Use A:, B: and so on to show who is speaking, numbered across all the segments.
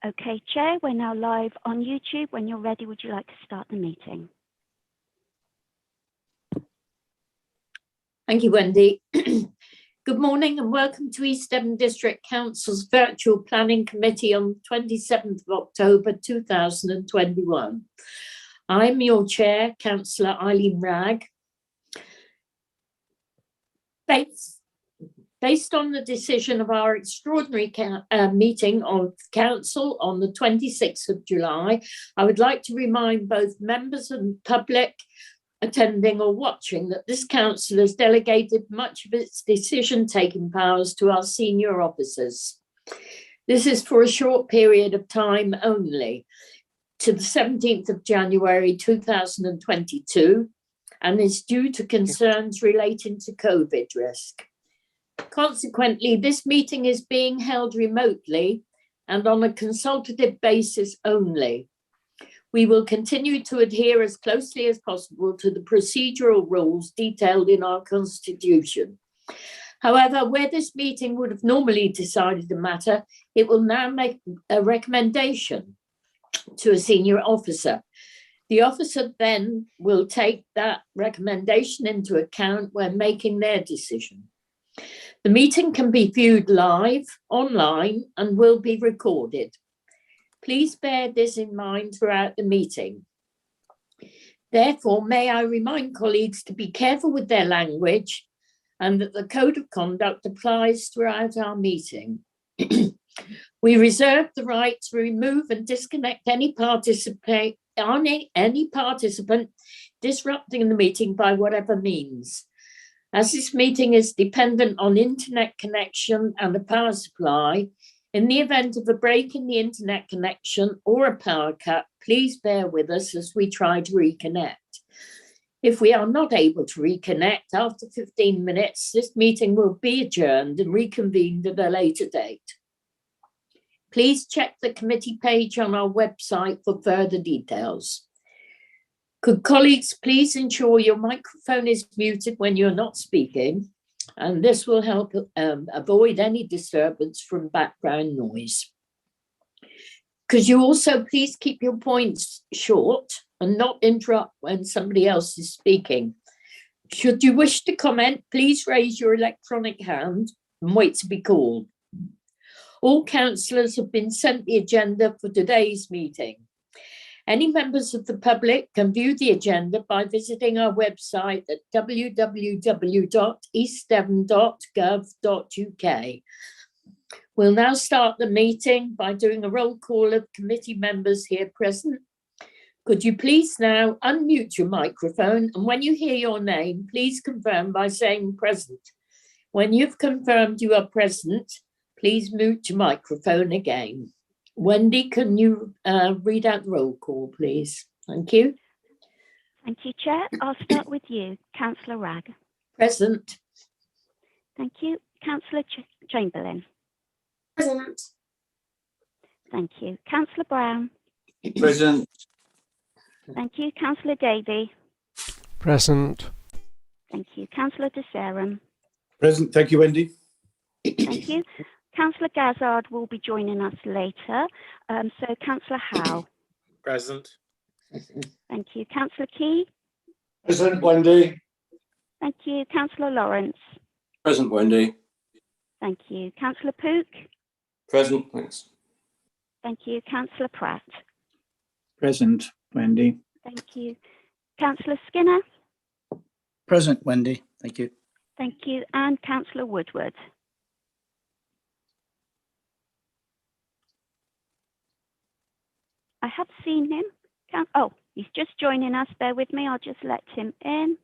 A: Okay, Chair, we're now live on YouTube. When you're ready, would you like to start the meeting?
B: Thank you, Wendy. Good morning and welcome to East Devon District Council's Virtual Planning Committee on 27th of October 2021. I'm your Chair, Councillor Eileen Wragg. Based on the decision of our extraordinary meeting of Council on the 26th of July, I would like to remind both members and public attending or watching that this Council has delegated much of its decision-taking powers to our senior officers. This is for a short period of time only, to the 17th of January 2022, and is due to concerns relating to COVID risk. Consequently, this meeting is being held remotely and on a consultative basis only. We will continue to adhere as closely as possible to the procedural rules detailed in our Constitution. However, where this meeting would have normally decided the matter, it will now make a recommendation to a senior officer. The officer then will take that recommendation into account when making their decision. The meeting can be viewed live, online, and will be recorded. Please bear this in mind throughout the meeting. Therefore, may I remind colleagues to be careful with their language and that the code of conduct applies throughout our meeting. We reserve the right to remove and disconnect any participant disrupting the meeting by whatever means. As this meeting is dependent on internet connection and a power supply, in the event of a break in the internet connection or a power cut, please bear with us as we try to reconnect. If we are not able to reconnect after 15 minutes, this meeting will be adjourned and reconvened at a later date. Please check the committee page on our website for further details. Could colleagues please ensure your microphone is muted when you're not speaking, and this will help avoid any disturbance from background noise. Could you also please keep your points short and not interrupt when somebody else is speaking? Should you wish to comment, please raise your electronic hand and wait to be called. All councillors have been sent the agenda for today's meeting. Any members of the public can view the agenda by visiting our website at www.eastdevon.gov.uk. We'll now start the meeting by doing a roll call of committee members here present. Could you please now unmute your microphone, and when you hear your name, please confirm by saying present. When you've confirmed you are present, please mute your microphone again. Wendy, can you read out the roll call, please? Thank you.
A: Thank you, Chair. I'll start with you, Councillor Wragg.
B: Present.
A: Thank you. Councillor Chamberlain.
C: Present.
A: Thank you. Councillor Brown.
D: Present.
A: Thank you. Councillor Davey.
E: Present.
A: Thank you. Councillor De Sarum.
D: Present. Thank you, Wendy.
A: Thank you. Councillor Gazzard will be joining us later. So Councillor Howe.
D: Present.
A: Thank you. Councillor Key.
D: Present, Wendy.
A: Thank you. Councillor Lawrence.
D: Present, Wendy.
A: Thank you. Councillor Pook.
D: Present, thanks.
A: Thank you. Councillor Pratt.
F: Present, Wendy.
A: Thank you. Councillor Skinner.
F: Present, Wendy. Thank you.
A: Thank you. And Councillor Woodward. I have seen him. Oh, he's just joining us. Bear with me. I'll just let him in.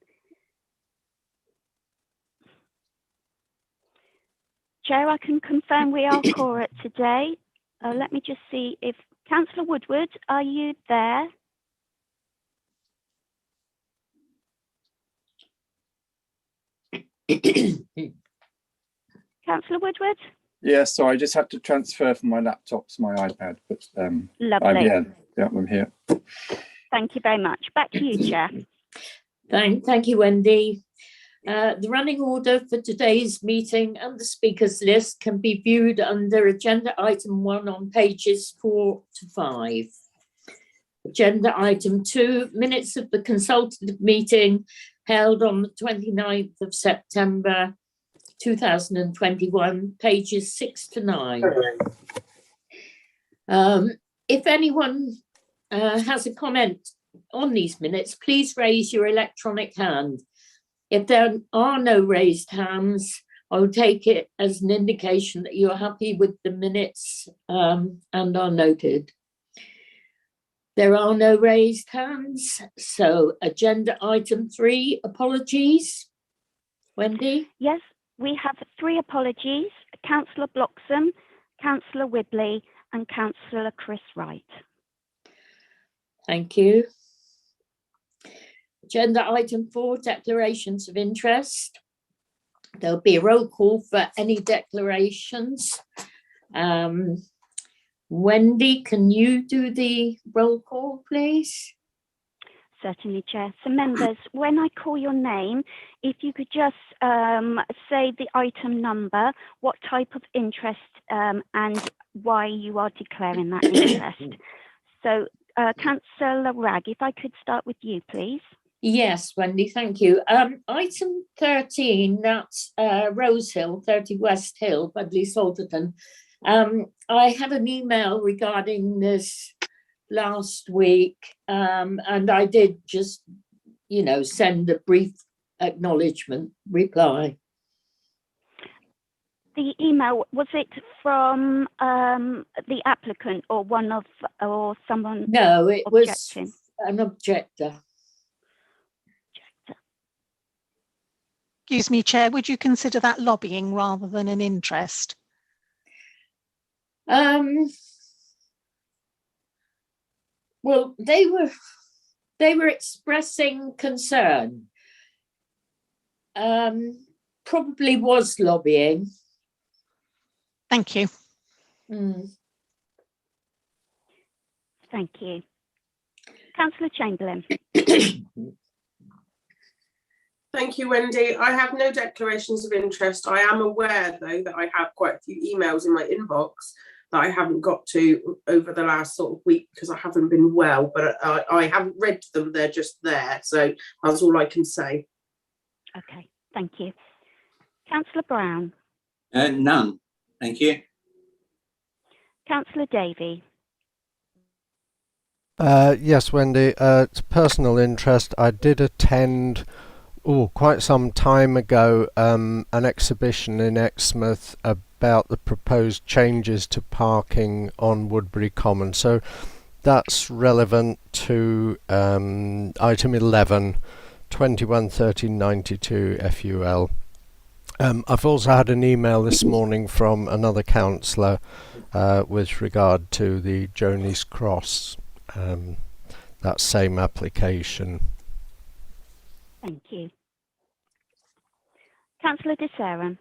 A: Chair, I can confirm we are quorate today. Let me just see if Councillor Woodward, are you there? Councillor Woodward?
G: Yeah, sorry, I just had to transfer from my laptop to my iPad, but
A: Lovely.
G: I'm here.
A: Thank you very much. Back to you, Chair.
B: Thank you, Wendy. The running order for today's meeting and the speakers list can be viewed under agenda item 1 on pages 4 to 5. Agenda item 2, minutes of the consultative meeting held on the 29th of September 2021, pages 6 to 9. If anyone has a comment on these minutes, please raise your electronic hand. If there are no raised hands, I will take it as an indication that you're happy with the minutes and are noted. There are no raised hands, so agenda item 3, apologies. Wendy?
A: Yes, we have 3 apologies: Councillor Bloxham, Councillor Whibley, and Councillor Chris Wright.
B: Thank you. Agenda item 4, declarations of interest. There'll be a roll call for any declarations. Wendy, can you do the roll call, please?
A: Certainly, Chair. So members, when I call your name, if you could just say the item number, what type of interest and why you are declaring that interest. So Councillor Wragg, if I could start with you, please.
B: Yes, Wendy, thank you. Item 13, that's Rose Hill, 30 West Hill, Budley Salterton. I had an email regarding this last week, and I did just, send a brief acknowledgement reply.
A: The email, was it from the applicant or someone?
B: No, it
A: objecting?
B: was an objector.
C: Excuse me, Chair, would you consider that lobbying rather than an interest?
B: Well, they were expressing concern. Probably was lobbying.
C: Thank you.
A: Thank you. Councillor Chamberlain.
H: Thank you, Wendy. I have no declarations of interest. I am aware, though, that I have quite a few emails in my inbox that I haven't got to over the last sort of week because I haven't been well, but I haven't read them. They're just there. So that's all I can say.
A: Okay, thank you. Councillor Brown.
D: None. Thank you.
A: Councillor Davey.
E: Yes, Wendy, it's personal interest. I did attend quite some time ago an exhibition in Exmouth about the proposed changes to parking on Woodbury Common. So that's relevant to item 11, 211392 FUL. I've also had an email this morning from another councillor with regard to the Jonies Cross, that same application.
A: Thank you. Councillor De Saran.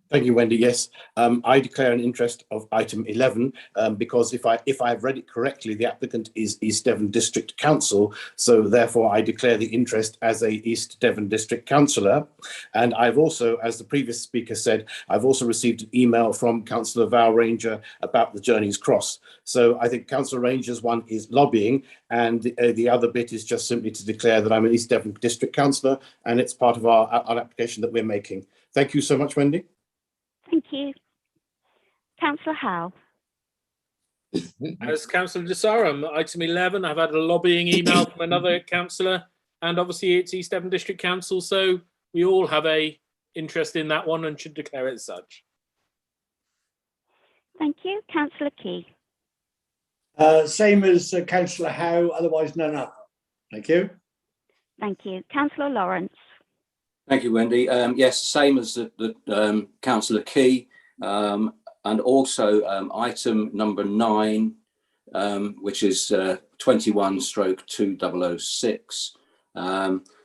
I: Thank you, Wendy. Yes, I declare an interest of item 11 because if I've read it correctly, the applicant is East Devon District Council, so therefore I declare the interest as a East Devon District Councillor. And I've also, as the previous speaker said, I've also received an email from Councillor Val Ranger about the Journeys Cross. So I think Councillor Ranger's one is lobbying, and the other bit is just simply to declare that I'm an East Devon District Councillor, and it's part of our application that we're making. Thank you so much, Wendy.
A: Thank you. Councillor Howe.
J: As Councillor De Saran, item 11, I've had a lobbying email from another councillor, and obviously it's East Devon District Council, so we all have a interest in that one and should declare it as such.
A: Thank you. Councillor Key.
K: Same as Councillor Howe, otherwise none other. Thank you.
A: Thank you. Councillor Lawrence.
D: Thank you, Wendy. Yes, same as the Councillor Key, and also item number 9, which is 21/2006.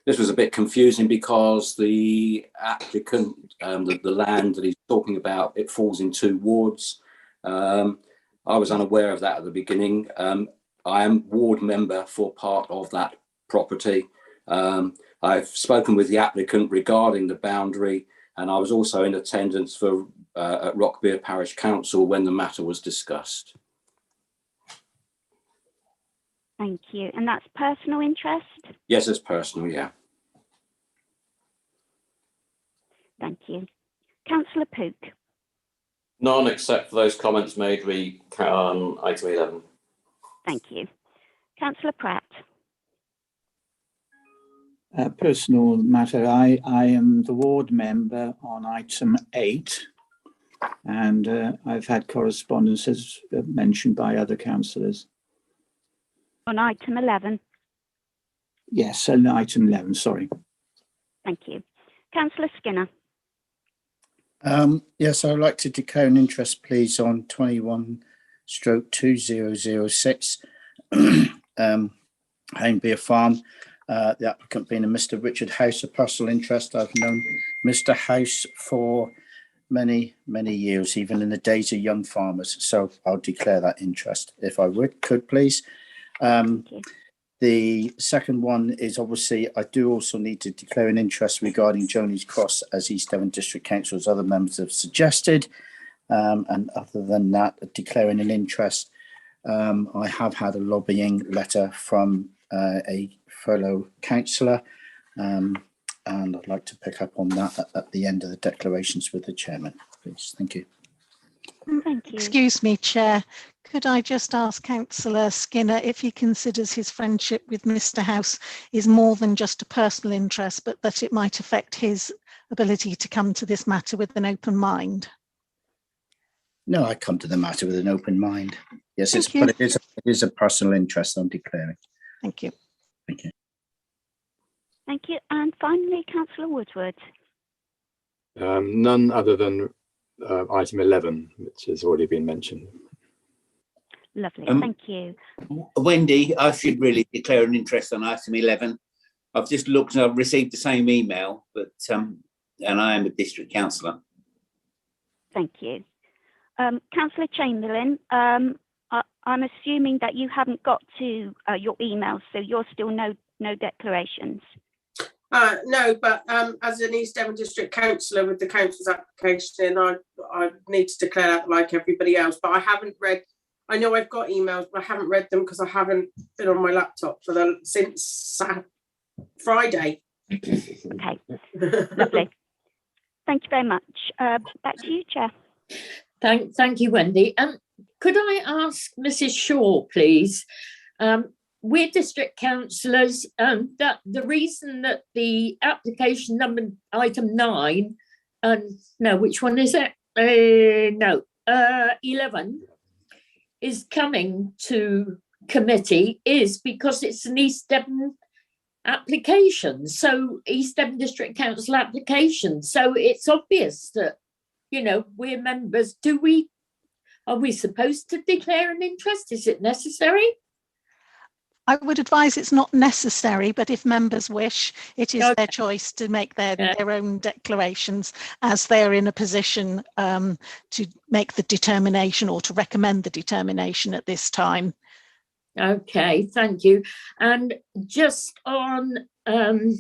D: This was a bit confusing because the applicant, the land that he's talking about, it falls in 2 wards. I was unaware of that at the beginning. I am ward member for part of that property. I've spoken with the applicant regarding the boundary, and I was also in attendance for at Rockbere Parish Council when the matter was discussed.
A: Thank you. And that's personal interest?
D: Yes, it's personal, yeah.
A: Thank you. Councillor Pook.
L: None except for those comments made on item 11.
A: Thank you. Councillor Pratt.
F: Personal matter. I am the ward member on item 8, and I've had correspondence as mentioned by other councillors.
A: On item 11.
F: Yes, on item 11, sorry.
A: Thank you. Councillor Skinner.
F: Yes, I'd like to declare an interest, please, on 21/2006 Hainbeer Farm. The applicant being a Mr. Richard House, a personal interest. I've known Mr. House for many years, even in the days of young farmers. So I'll declare that interest, if I could please. The second one is obviously I do also need to declare an interest regarding Jonies Cross, as East Devon District Council's other members have suggested. And other than that, declaring an interest, I have had a lobbying letter from a fellow councillor, and I'd like to pick up on that at the end of the declarations with the chairman, please. Thank you.
A: Thank you.
C: Excuse me, Chair. Could I just ask Councillor Skinner if he considers his friendship with Mr. House is more than just a personal interest, but that it might affect his ability to come to this matter with an open mind?
F: No, I come to the matter with an open mind. Yes,
C: Thank
F: but it is a personal interest I'm declaring.
C: Thank you.
F: Thank you.
A: Thank you. And finally, Councillor Woodward.
G: None other than item 11, which has already been mentioned.
A: Lovely. Thank you.
M: Wendy, I should really declare an interest on item 11. I've just looked and I've received the same email, but and I am a district councillor.
A: Thank you. Councillor Chamberlain, I'm assuming that you haven't got to your emails, so you're still no declarations.
H: No, but as an East Devon District Councillor with the council's application, I need to declare that like everybody else. But I haven't read. I know I've got emails, but I haven't read them because I haven't been on my laptop since Friday.
A: Okay, lovely. Thank you very much. Back to you, Chair.
B: Thank you, Wendy. Could I ask Mrs. Shaw, please? We're district councillors, that the reason that the application number item 9, no, which one is it? 11 is coming to committee is because it's an East Devon application, so East Devon District Council application. So it's obvious that, you know, we're members. Are we supposed to declare an interest? Is it necessary?
C: I would advise it's not necessary, but if members wish, it is their choice to make their own declarations as they're in a position to make the determination or to recommend the determination at this time.
B: Okay, thank you. And just on the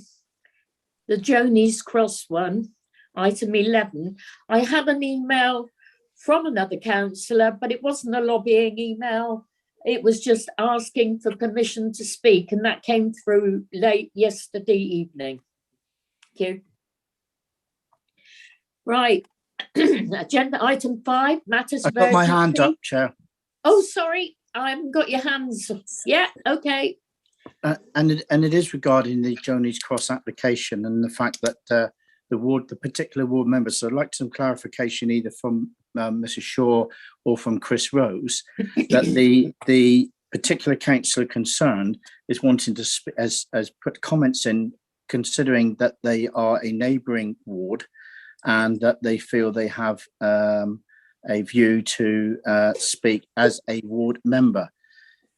B: Jonies Cross one, item 11, I had an email from another councillor, but it wasn't a lobbying email. It was just asking for permission to speak, and that came through late yesterday evening. Thank you. Right, agenda item 5, matters of urgency.
F: I've got my hand up, Chair.
B: Oh, sorry, I haven't got your hands. Yeah, okay.
F: And it is regarding the Jonies Cross application and the fact that the particular ward members. So I'd like some clarification either from Mrs. Shaw or from Chris Rose that the particular councillor concerned is wanting to as put comments in, considering that they are a neighbouring ward and that they feel they have a view to speak as a ward member.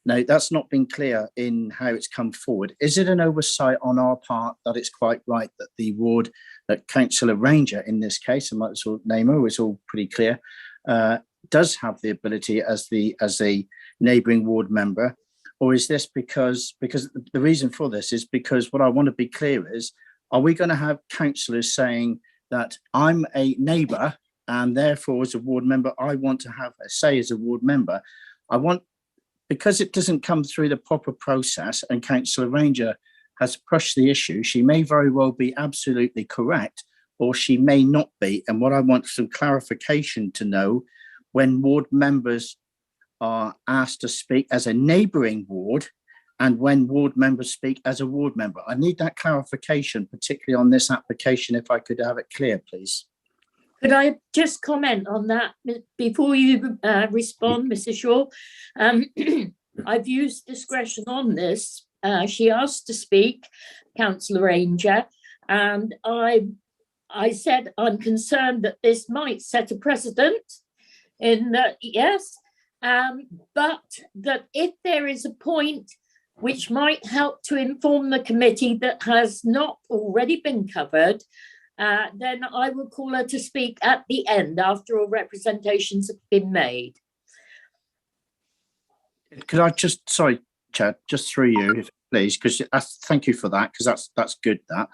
F: Now, that's not been clear in how it's come forward. Is it an oversight on our part that it's quite right that the ward, that Councillor Ranger in this case, I might as well name her, it's all pretty clear, does have the ability as a neighbouring ward member? or is this because the reason for this is because what I want to be clear is, are we going to have councillors saying that I'm a neighbour and therefore as a ward member, I want to have a say as a ward member? Because it doesn't come through the proper process and Councillor Ranger has pushed the issue, she may very well be absolutely correct, or she may not be. And what I want some clarification to know, when ward members are asked to speak as a neighbouring ward and when ward members speak as a ward member. I need that clarification, particularly on this application, if I could have it clear, please.
B: Could I just comment on that before you respond, Mrs. Shaw? I've used discretion on this. She asked to speak, Councillor Ranger, and I said I'm concerned that this might set a precedent in that, yes, but that if there is a point which might help to inform the committee that has not already been covered, then I will call her to speak at the end after all representations have been made.
F: Could I just, sorry, Chad, just through you, please, because thank you for that, because that's good, that.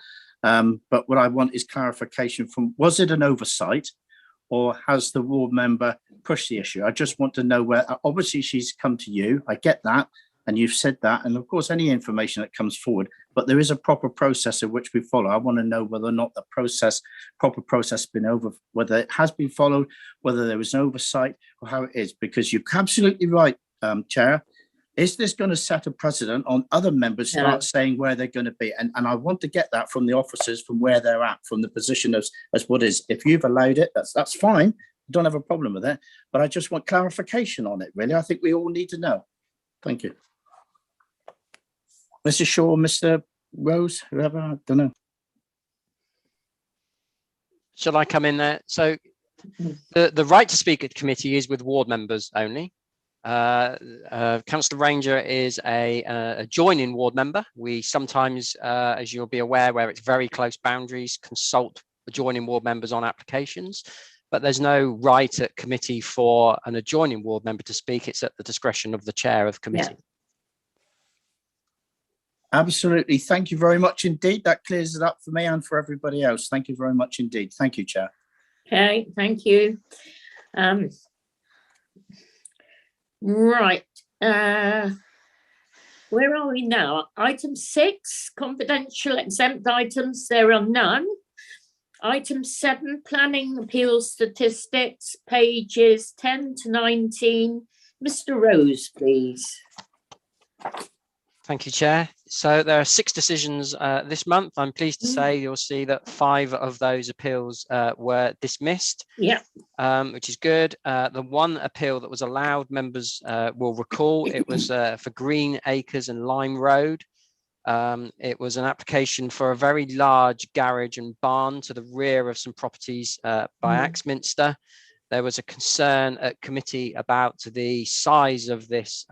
F: But what I want is clarification from, was it an oversight or has the ward member pushed the issue? I just want to know where, obviously she's come to you, I get that, and you've said that, and of course any information that comes forward, but there is a proper process in which we follow. I want to know whether or not the proper process been over, whether it has been followed, whether there was an oversight or how it is, because you're absolutely right, Chair. Is this going to set a precedent on other members start saying where they're going to be? And I want to get that from the officers, from where they're at, from the position as what is. If you've allowed it, that's fine. I don't have a problem with it. But I just want clarification on it, really. I think we all need to know. Thank you. Mr. Shaw, Mr. Rose, whoever, I don't know.
N: Shall I come in there? So the right to speak at committee is with ward members only. Councillor Ranger is a joining ward member. We sometimes, as you'll be aware, where it's very close boundaries, consult adjoining ward members on applications, but there's no right at committee for an adjoining ward member to speak. It's at the discretion of the chair of committee.
F: Yeah. Absolutely. Thank you very much indeed. That clears it up for me and for everybody else. Thank you very much indeed. Thank you, Chair.
B: Okay, thank you. Right. Where are we now? Item 6, confidential exempt items. There are none. Item 7, planning appeals statistics, pages 10 to 19. Mr. Rose, please.
N: Thank you, Chair. So there are 6 decisions this month. I'm pleased to say you'll see that 5 of those appeals were dismissed.
B: Yeah.
N: Which is good. The one appeal that was allowed, members will recall, it was for Green Acres and Lime Road. It was an application for a very large garage and barn to the rear of some properties by Axminster. There was a concern at committee about the size of this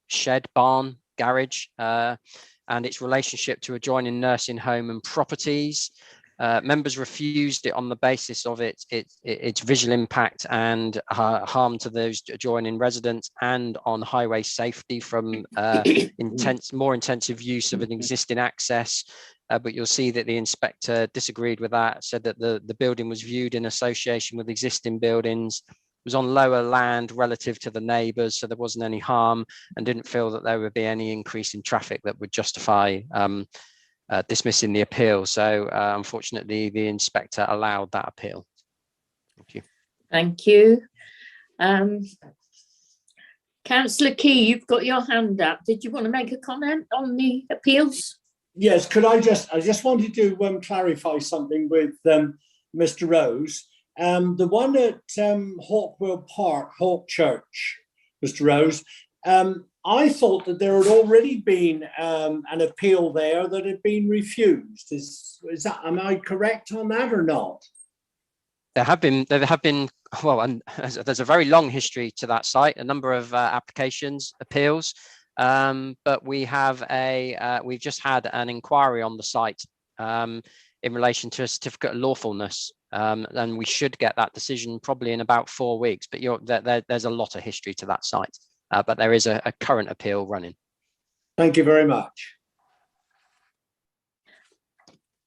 N: shed, barn, garage, and its relationship to adjoining nursing home and properties. Members refused it on the basis of its visual impact and harm to those adjoining residents, and on highway safety from more intensive use of an existing access. But you'll see that the inspector disagreed with that, said that the building was viewed in association with existing buildings, was on lower land relative to the neighbours, so there wasn't any harm, and didn't feel that there would be any increase in traffic that would justify dismissing the appeal. So unfortunately, the inspector allowed that appeal. Thank you.
B: Thank you. Councillor Key, you've got your hand up. Did you want to make a comment on the appeals?
K: Yes, could I just wanted to clarify something with Mr. Rose. The one at Hawkwell Park, Hawk Church, Mr. Rose, I thought that there had already been an appeal there that had been refused. Is that, am I correct on that or not?
N: There have been, well, and there's a very long history to that site, a number of applications, appeals, but we have we've just had an inquiry on the site in relation to a certificate of lawfulness. And we should get that decision probably in about 4 weeks, but there's a lot of history to that site. but there is a current appeal running.
K: Thank you very much.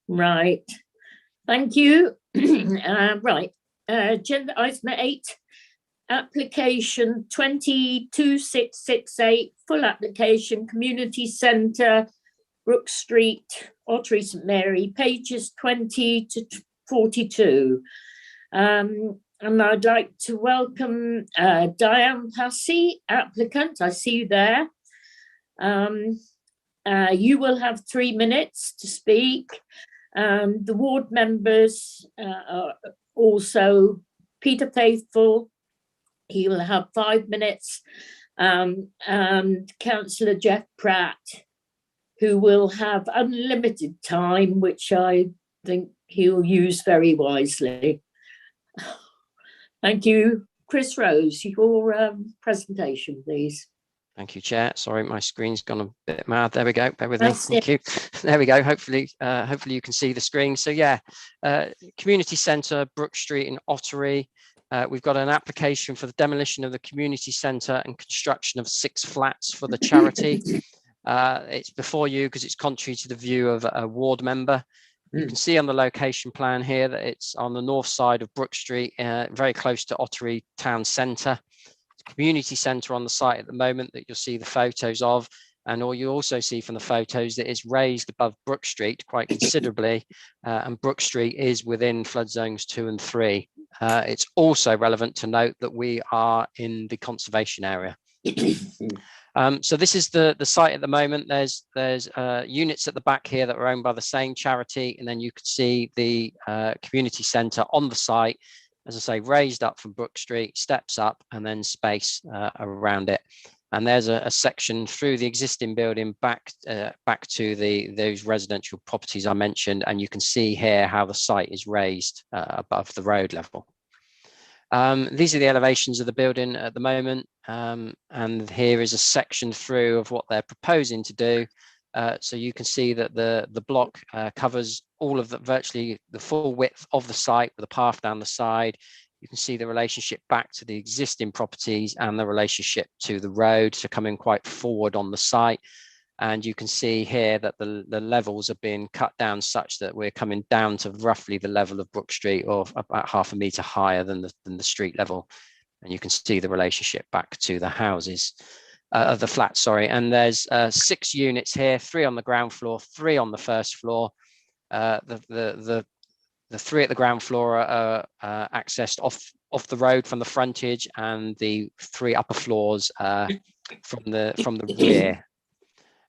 B: Right. Thank you. Right. Agenda item 8, application 22668, full application, Community Centre, Brook Street, Ottery St Mary, pages 20 to 42. And I'd like to welcome Diane Hussey, applicant. I see you there. You will have 3 minutes to speak. The ward members are also Peter Faithful, he will have 5 minutes, and Councillor Jeff Pratt, who will have unlimited time, which I think he'll use very wisely. Thank you. Chris Rose, your presentation, please.
N: Thank you, Chair. Sorry, my screen's gone a bit mad. There we go. Bear with me. Thank you. There we go. Hopefully you can see the screen. So yeah, Community Centre, Brook Street in Ottery. We've got an application for the demolition of the community centre and construction of 6 flats for the charity. It's before you because it's contrary to the view of a ward member. You can see on the location plan here that it's on the north side of Brook Street, very close to Ottery town centre. Community centre on the site at the moment that you'll see the photos of, and you also see from the photos that it's raised above Brook Street quite considerably, and Brook Street is within flood zones 2 and 3. It's also relevant to note that we are in the conservation area. So this is the site at the moment. There's units at the back here that are owned by the same charity, and then you can see the community centre on the site, as I say, raised up from Brook Street, steps up, and then space around it. And there's a section through the existing building back to those residential properties I mentioned, and you can see here how the site is raised above the road level. These are the elevations of the building at the moment, and here is a section through of what they're proposing to do. So you can see that the block covers all of virtually the full width of the site with a path down the side. You can see the relationship back to the existing properties and the relationship to the road, so coming quite forward on the site. And you can see here that the levels are being cut down such that we're coming down to roughly the level of Brook Street, or about ½ a metre higher than the street level. And you can see the relationship back to the houses. Of the flat, sorry, and there's 6 units here, 3 on the ground floor, 3 on the first floor. The 3 at the ground floor are accessed off the road from the frontage, and the 3 upper floors from the rear.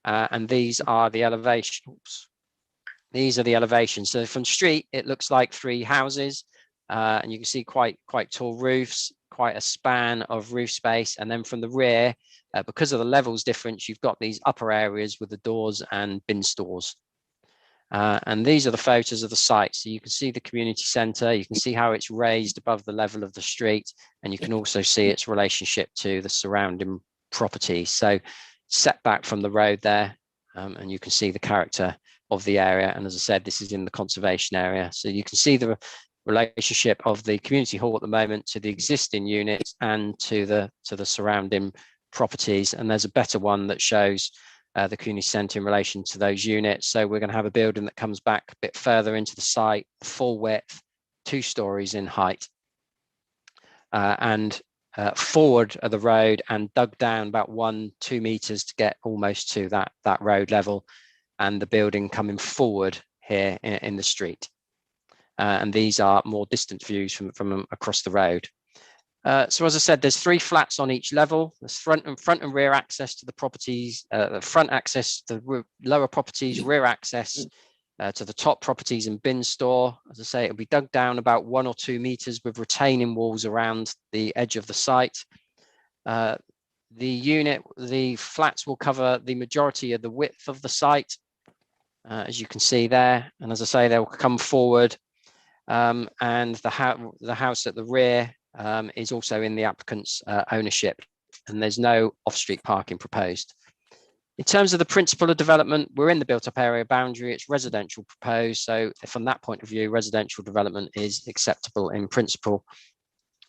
N: And these are the elevations. These are the elevations. So from street, it looks like 3 houses, and you can see quite tall roofs, quite a span of roof space, and then from the rear, because of the levels difference, you've got these upper areas with the doors and bin stores. And these are the photos of the site. So you can see the community centre, you can see how it's raised above the level of the street, and you can also see its relationship to the surrounding property. So set back from the road there, and you can see the character of the area. And as I said, this is in the conservation area. So you can see the relationship of the community hall at the moment to the existing units and to the surrounding properties, and there's a better one that shows the community centre in relation to those units. So we're going to have a building that comes back a bit further into the site, full width, 2 stories in height, and forward of the road and dug down about 1-2 metres to get almost to that road level, and the building coming forward here in the street. And these are more distant views from across the road. So as I said, there's 3 flats on each level. There's front and rear access to the properties, the front access to the lower properties, rear access to the top properties and bin store. As I say, it'll be dug down about 1 or 2 meters with retaining walls around the edge of the site. The flats will cover the majority of the width of the site, as you can see there. And as I say, they'll come forward, and the house at the rear is also in the applicant's ownership, and there's no off-street parking proposed. In terms of the principle of development, we're in the built-up area boundary. It's residential proposed, so from that point of view, residential development is acceptable in principle.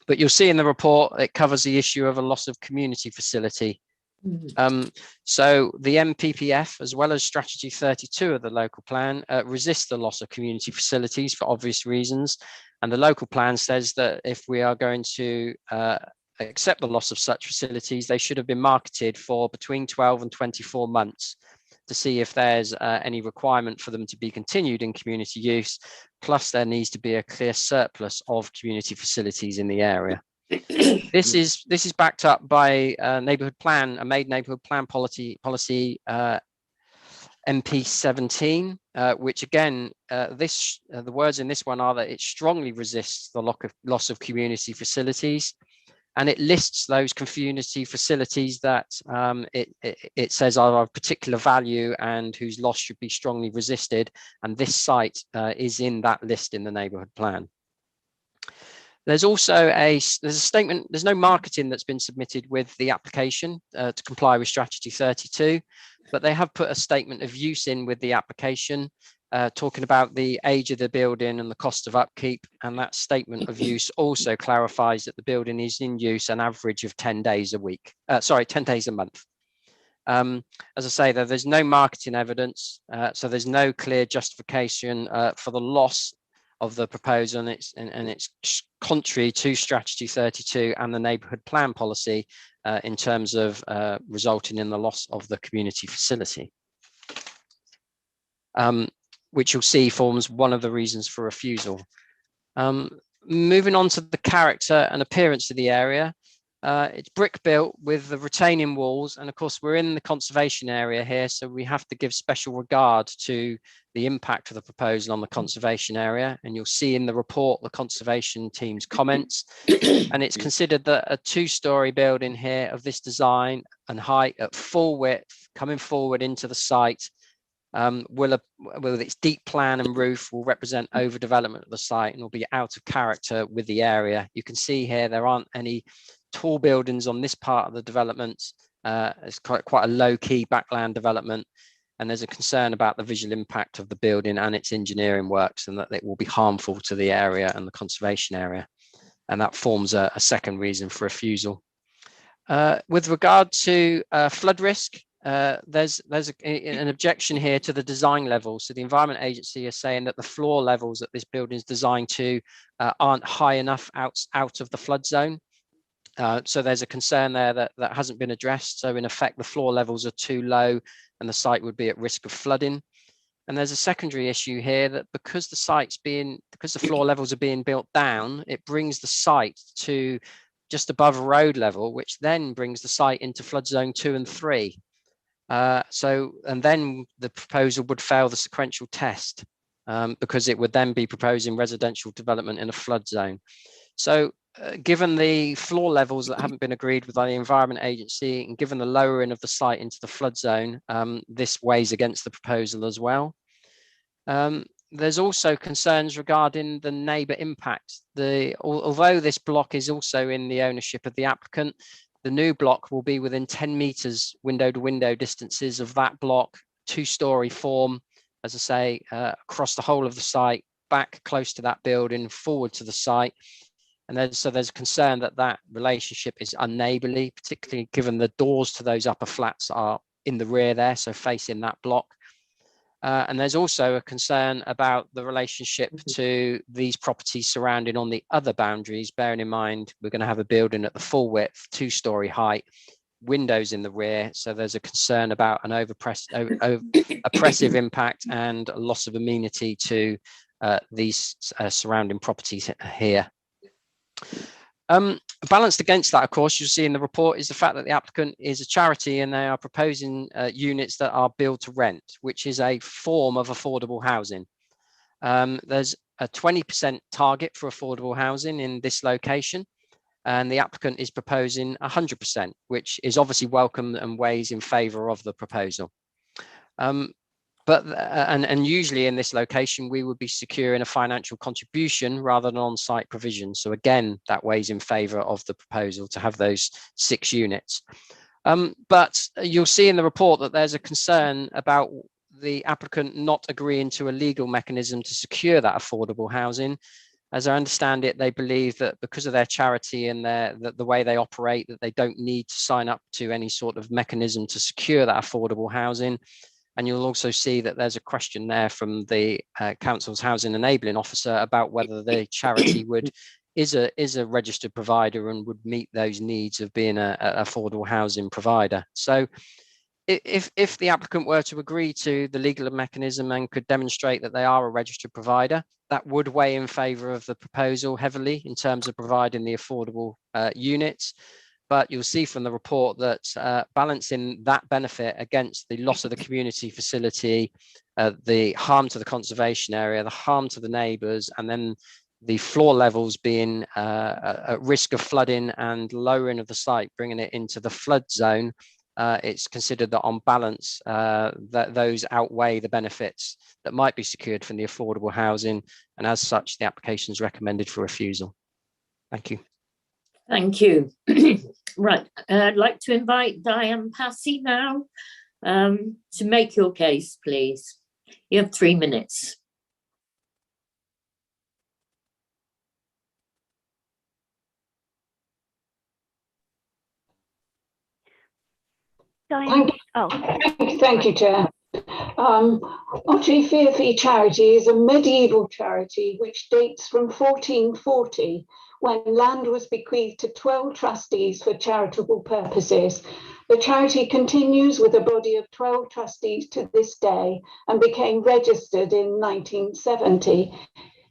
N: But you'll see in the report, it covers the issue of a loss of community facility. So the MPPF, as well as strategy 32 of the local plan, resist the loss of community facilities for obvious reasons. And the local plan says that if we are going to accept the loss of such facilities, they should have been marketed for between 12 and 24 months to see if there's any requirement for them to be continued in community use. Plus, there needs to be a clear surplus of community facilities in the area. This is backed up by a neighbourhood plan, a made neighbourhood plan policy MP 17, which again, the words in this one are that it strongly resists the loss of community facilities, and it lists those community facilities that it says are of particular value and whose loss should be strongly resisted, and this site is in that list in the neighbourhood plan. There's also a statement, there's no marketing that's been submitted with the application to comply with strategy 32, but they have put a statement of use in with the application, talking about the age of the building and the cost of upkeep. And that statement of use also clarifies that the building is in use an average of 10 days a week, 10 days a month. As I say, there's no marketing evidence, so there's no clear justification for the loss of the proposal, and it's contrary to strategy 32 and the neighbourhood plan policy in terms of resulting in the loss of the community facility, which you'll see forms one of the reasons for refusal. Moving on to the character and appearance of the area, it's brick built with the retaining walls, and of course we're in the conservation area here, so we have to give special regard to the impact of the proposal on the conservation area. And you'll see in the report the conservation team's comments, and it's considered that a 2-storey building here of this design and height at full width coming forward into the site with its deep plan and roof will represent overdevelopment of the site and will be out of character with the area. You can see here there aren't any tall buildings on this part of the development. It's quite a low-key backland development, and there's a concern about the visual impact of the building and its engineering works, and that it will be harmful to the area and the conservation area, and that forms a second reason for refusal. With regard to flood risk, there's an objection here to the design level. So the Environment Agency is saying that the floor levels that this building is designed to aren't high enough out of the flood zone. So there's a concern there that hasn't been addressed. So in effect, the floor levels are too low and the site would be at risk of flooding. And there's a secondary issue here that because the floor levels are being built down, it brings the site to just above road level, which then brings the site into flood zone 2 and 3. And then the proposal would fail the sequential test because it would then be proposing residential development in a flood zone. So given the floor levels that haven't been agreed with by the Environment Agency, and given the lowering of the site into the flood zone, this weighs against the proposal as well. There's also concerns regarding the neighbour impact. Although this block is also in the ownership of the applicant, the new block will be within 10 metres window to window distances of that block, 2-storey form, as I say, across the whole of the site, back close to that building, forward to the site. And so there's a concern that that relationship is unneighbourly, particularly given the doors to those upper flats are in the rear there, so facing that block. And there's also a concern about the relationship to these properties surrounding on the other boundaries, bearing in mind we're going to have a building at the full width, 2-storey height, windows in the rear. So there's a concern about an oppressive impact and a loss of amenity to these surrounding properties here. Balanced against that, of course, you'll see in the report is the fact that the applicant is a charity and they are proposing units that are built to rent, which is a form of affordable housing. There's a 20% target for affordable housing in this location, and the applicant is proposing 100%, which is obviously welcome and weighs in favour of the proposal. And usually in this location, we would be securing a financial contribution rather than on-site provision. So again, that weighs in favour of the proposal to have those 6 units. But you'll see in the report that there's a concern about the applicant not agreeing to a legal mechanism to secure that affordable housing. As I understand it, they believe that because of their charity and the way they operate, that they don't need to sign up to any sort of mechanism to secure that affordable housing. And you'll also see that there's a question there from the council's housing enabling officer about whether the charity is a registered provider and would meet those needs of being an affordable housing provider. So if the applicant were to agree to the legal mechanism and could demonstrate that they are a registered provider, that would weigh in favour of the proposal heavily in terms of providing the affordable units. But you'll see from the report that balancing that benefit against the loss of the community facility, the harm to the conservation area, the harm to the neighbours, and then the floor levels being at risk of flooding and lowering of the site, bringing it into the flood zone, it's considered that on balance, that those outweigh the benefits that might be secured from the affordable housing. And as such, the application is recommended for refusal. Thank you.
B: Thank you. Right, I'd like to invite Diane Passy now to make your case, please. You have 3 minutes.
A: Diane.
O: Thank you, Chair. Otteri Fiafi Charity is a medieval charity which dates from 1440, when land was bequeathed to 12 trustees for charitable purposes. The charity continues with a body of 12 trustees to this day and became registered in 1970.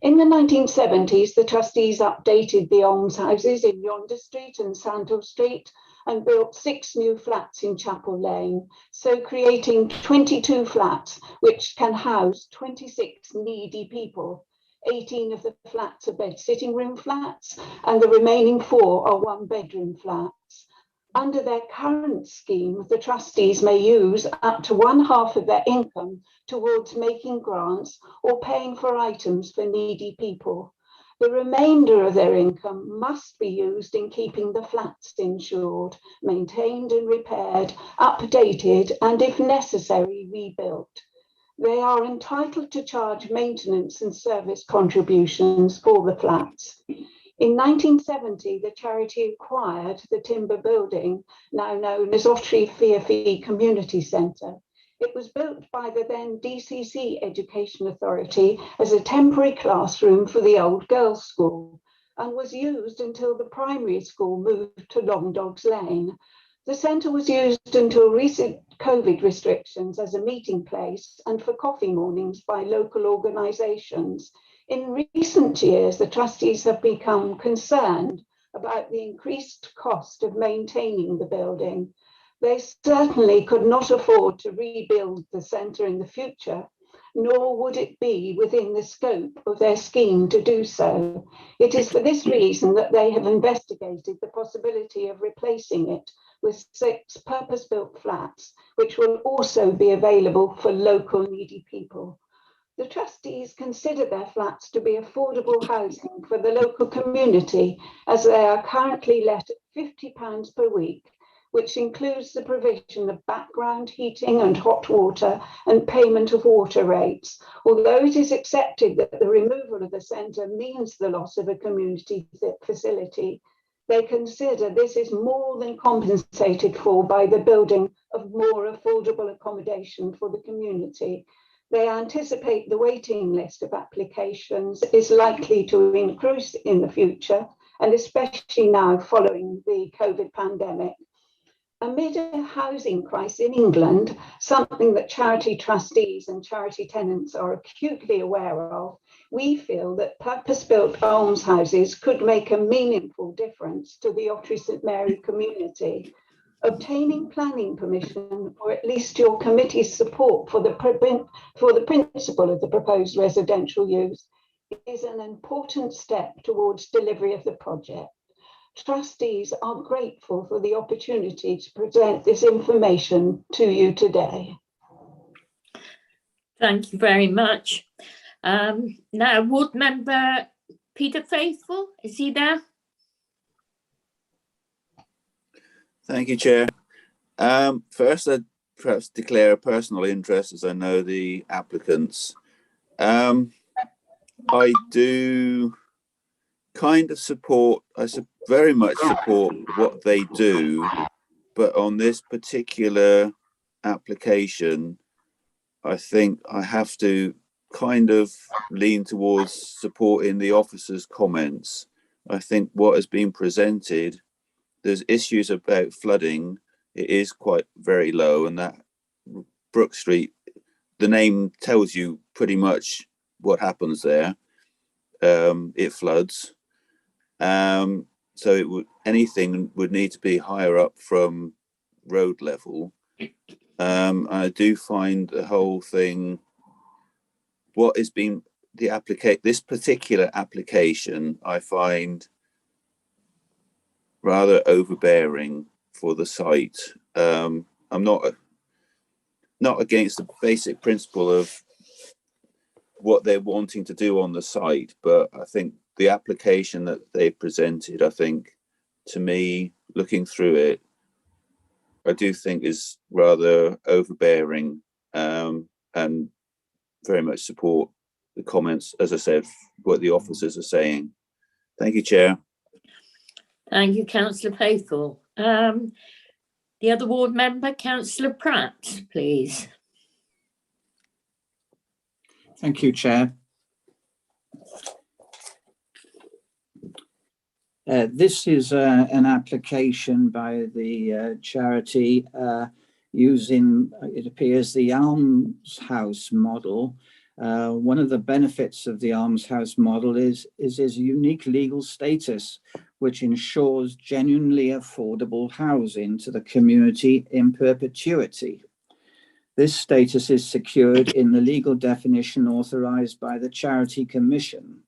O: In the 1970s, the trustees updated the almshouses in Yonder Street and Sandal Street and built 6 new flats in Chapel Lane, so creating 22 flats which can house 26 needy people. 18 of the flats are bed sitting room flats and the remaining 4 are 1-bedroom flats. Under their current scheme, the trustees may use up to 1/2 of their income towards making grants or paying for items for needy people. The remainder of their income must be used in keeping the flats insured, maintained and repaired, updated, and if necessary, rebuilt. They are entitled to charge maintenance and service contributions for the flats. In 1970, the charity acquired the timber building, now known as Otteri Fiafi Community Centre. It was built by the then DCC Education Authority as a temporary classroom for the old girls' school and was used until the primary school moved to Long Dogs Lane. The centre was used until recent COVID restrictions as a meeting place and for coffee mornings by local organisations. In recent years, the trustees have become concerned about the increased cost of maintaining the building. They certainly could not afford to rebuild the centre in the future, nor would it be within the scope of their scheme to do so. It is for this reason that they have investigated the possibility of replacing it with 6 purpose-built flats, which will also be available for local needy people. The trustees consider their flats to be affordable housing for the local community, as they are currently let at £50 per week, which includes the provision of background heating and hot water and payment of water rates. Although it is accepted that the removal of the centre means the loss of a community facility, they consider this is more than compensated for by the building of more affordable accommodation for the community. They anticipate the waiting list of applications is likely to increase in the future, and especially now following the COVID pandemic. Amid a housing crisis in England, something that charity trustees and charity tenants are acutely aware of, we feel that purpose-built almshouses could make a meaningful difference to the Otteri St Mary community. Obtaining planning permission, or at least your committee's support for the principle of the proposed residential use, is an important step towards delivery of the project. Trustees are grateful for the opportunity to present this information to you today.
B: Thank you very much. Now, Ward Member Peter Faithful, is he there?
P: Thank you, Chair. First, I'd perhaps declare a personal interest, as I know the applicants. I do kind of support, very much support what they do, but on this particular application, I think I have to kind of lean towards supporting the officer's comments. I think what has been presented, there's issues about flooding. It is quite very low, and that Brook Street, the name tells you pretty much what happens there. It floods. So anything would need to be higher up from road level. I do find the whole thing, what has been this particular application, I find rather overbearing for the site. I'm not against the basic principle of what they're wanting to do on the site, but I think the application that they presented, I think, to me, looking through it, I do think is rather overbearing, and very much support the comments, as I said, what the officers are saying. Thank you, Chair.
B: Thank you, Councillor Faithful. The other ward member, Councillor Pratt, please.
Q: Thank you, Chair. This is an application by the charity using, it appears, the almshouse model. One of the benefits of the almshouse model is its unique legal status, which ensures genuinely affordable housing to the community in perpetuity. This status is secured in the legal definition authorised by the Charity Commission.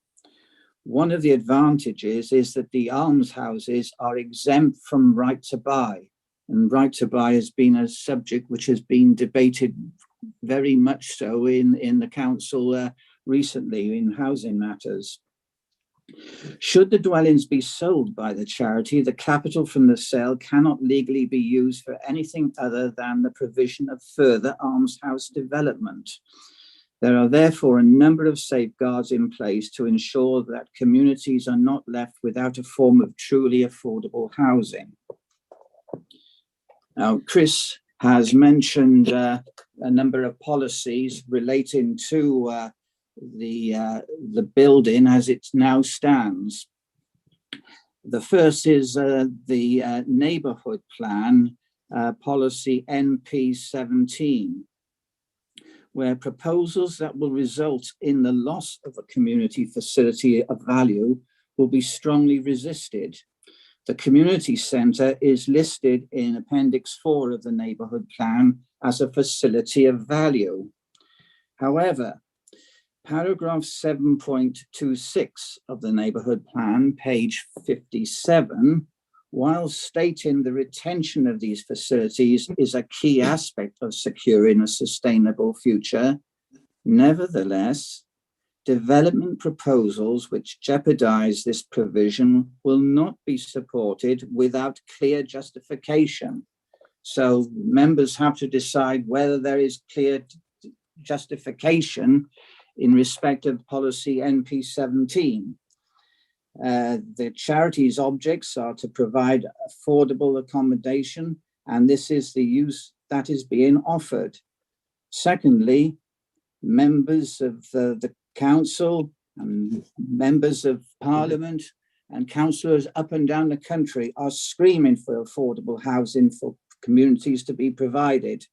Q: One of the advantages is that the almshouses are exempt from right to buy, and right to buy has been a subject which has been debated very much so in the council recently in housing matters. Should the dwellings be sold by the charity, the capital from the sale cannot legally be used for anything other than the provision of further almshouse development. There are therefore a number of safeguards in place to ensure that communities are not left without a form of truly affordable housing. Now, Chris has mentioned a number of policies relating to the building as it now stands. The first is the neighbourhood plan, policy NP 17, where proposals that will result in the loss of a community facility of value will be strongly resisted. The community centre is listed in Appendix 4 of the neighbourhood plan as a facility of value. However, paragraph 7.26 of the neighbourhood plan, page 57, while stating the retention of these facilities is a key aspect of securing a sustainable future, nevertheless, development proposals which jeopardise this provision will not be supported without clear justification. So members have to decide whether there is clear justification in respect of policy NP 17. The charity's objects are to provide affordable accommodation, and this is the use that is being offered. Secondly, members of the council and members of parliament and councillors up and down the country are screaming for affordable housing for communities to be provided.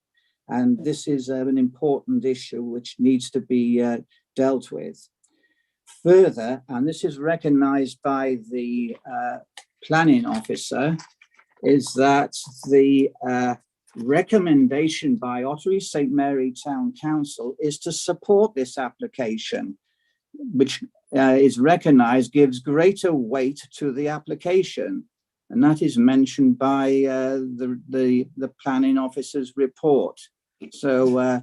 Q: And this is an important issue which needs to be dealt with. Further, and this is recognised by the planning officer, is that the recommendation by Ottery St Mary Town Council is to support this application, which is recognised gives greater weight to the application. And that is mentioned by the planning officer's report. So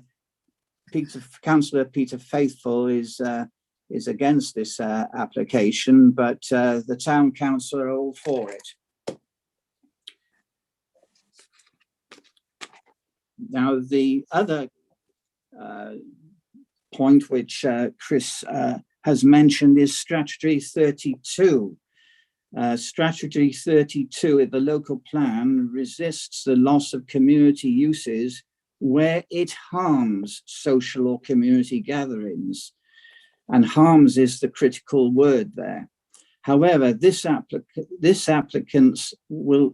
Q: Councillor Peter Faithful is against this application, but the town council are all for it. Now, the other point which Chris has mentioned is Strategy 32, Strategy 32 in the local plan resists the loss of community uses where it harms social or community gatherings. And harms is the critical word there. However, these applicants will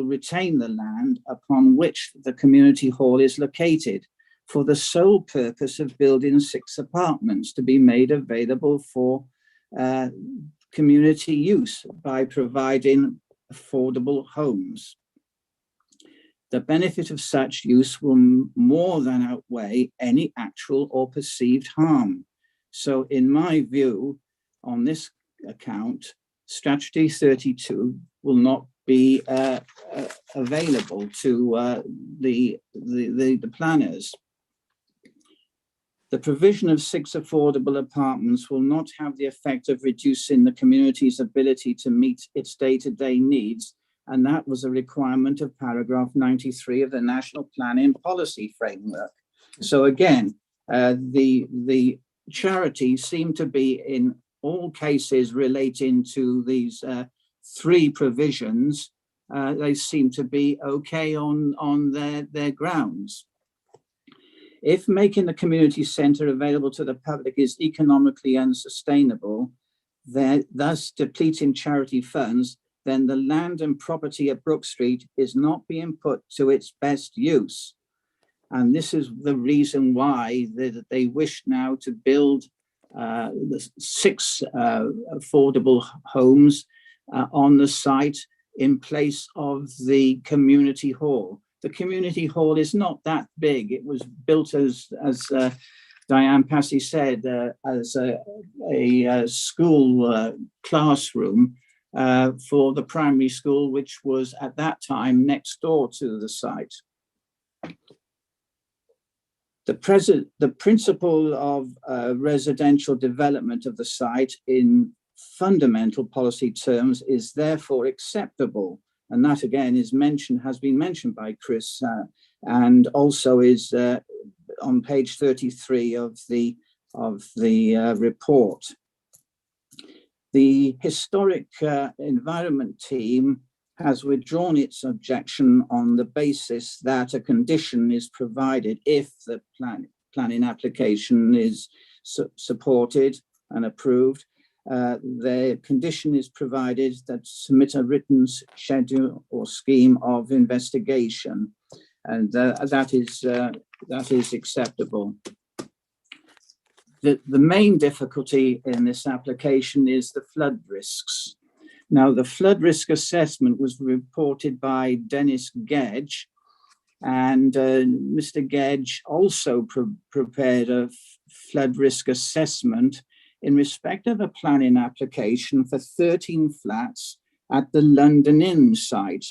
Q: retain the land upon which the community hall is located for the sole purpose of building 6 apartments to be made available for community use by providing affordable homes. The benefit of such use will more than outweigh any actual or perceived harm. So in my view, on this account, Strategy 32 will not be available to the planners. The provision of 6 affordable apartments will not have the effect of reducing the community's ability to meet its day-to-day needs, and that was a requirement of paragraph 93 of the National Planning Policy Framework. So again, the charities seem to be in all cases relating to these 3 provisions, they seem to be okay on their grounds. If making the community centre available to the public is economically unsustainable, thus depleting charity funds, then the land and property at Brook Street is not being put to its best use. And this is the reason why they wish now to build 6 affordable homes on the site in place of the community hall. The community hall is not that big. It was built as Diane Passy said, as a school classroom for the primary school, which was at that time next door to the site. The principle of residential development of the site in fundamental policy terms is therefore acceptable. And that again has been mentioned by Chris and also is on page 33 of the report. The Historic Environment Team has withdrawn its objection on the basis that a condition is provided if the planning application is supported and approved. The condition is provided that submit a written schedule or scheme of investigation, and that is acceptable. The main difficulty in this application is the flood risks. Now, the flood risk assessment was reported by Dennis Gedge, and Mr. Gedge also prepared a flood risk assessment in respect of a planning application for 13 flats at the London Inn site,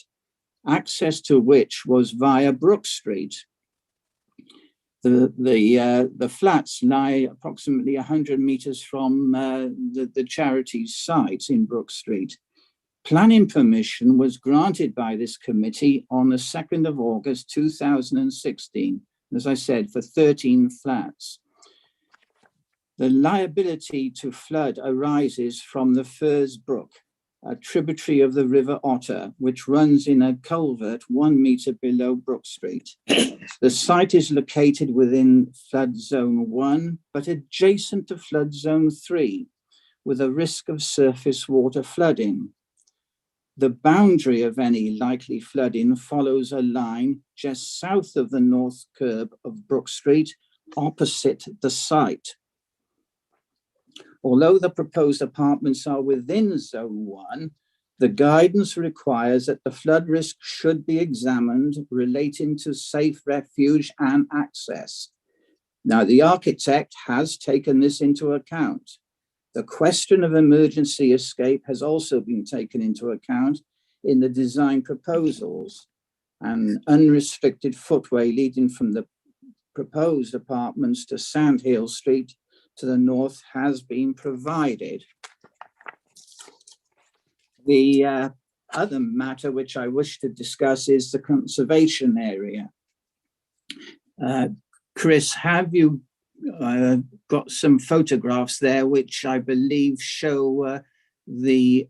Q: access to which was via Brook Street. The flats lie approximately 100 metres from the charity's site in Brook Street. Planning permission was granted by this committee on the 2nd of August 2016, as I said, for 13 flats. The liability to flood arises from the Firs Brook, a tributary of the River Otter, which runs in a culvert 1 metre below Brook Street. The site is located within flood zone 1, but adjacent to flood zone 3, with a risk of surface water flooding. The boundary of any likely flooding follows a line just south of the north curb of Brook Street, opposite the site. Although the proposed apartments are within Zone 1, the guidance requires that the flood risk should be examined relating to safe refuge and access. Now, the architect has taken this into account. The question of emergency escape has also been taken into account in the design proposals. An unrestricted footway leading from the proposed apartments to Sandhill Street to the north has been provided. The other matter which I wish to discuss is the conservation area. Chris, have you got some photographs there, which I believe show the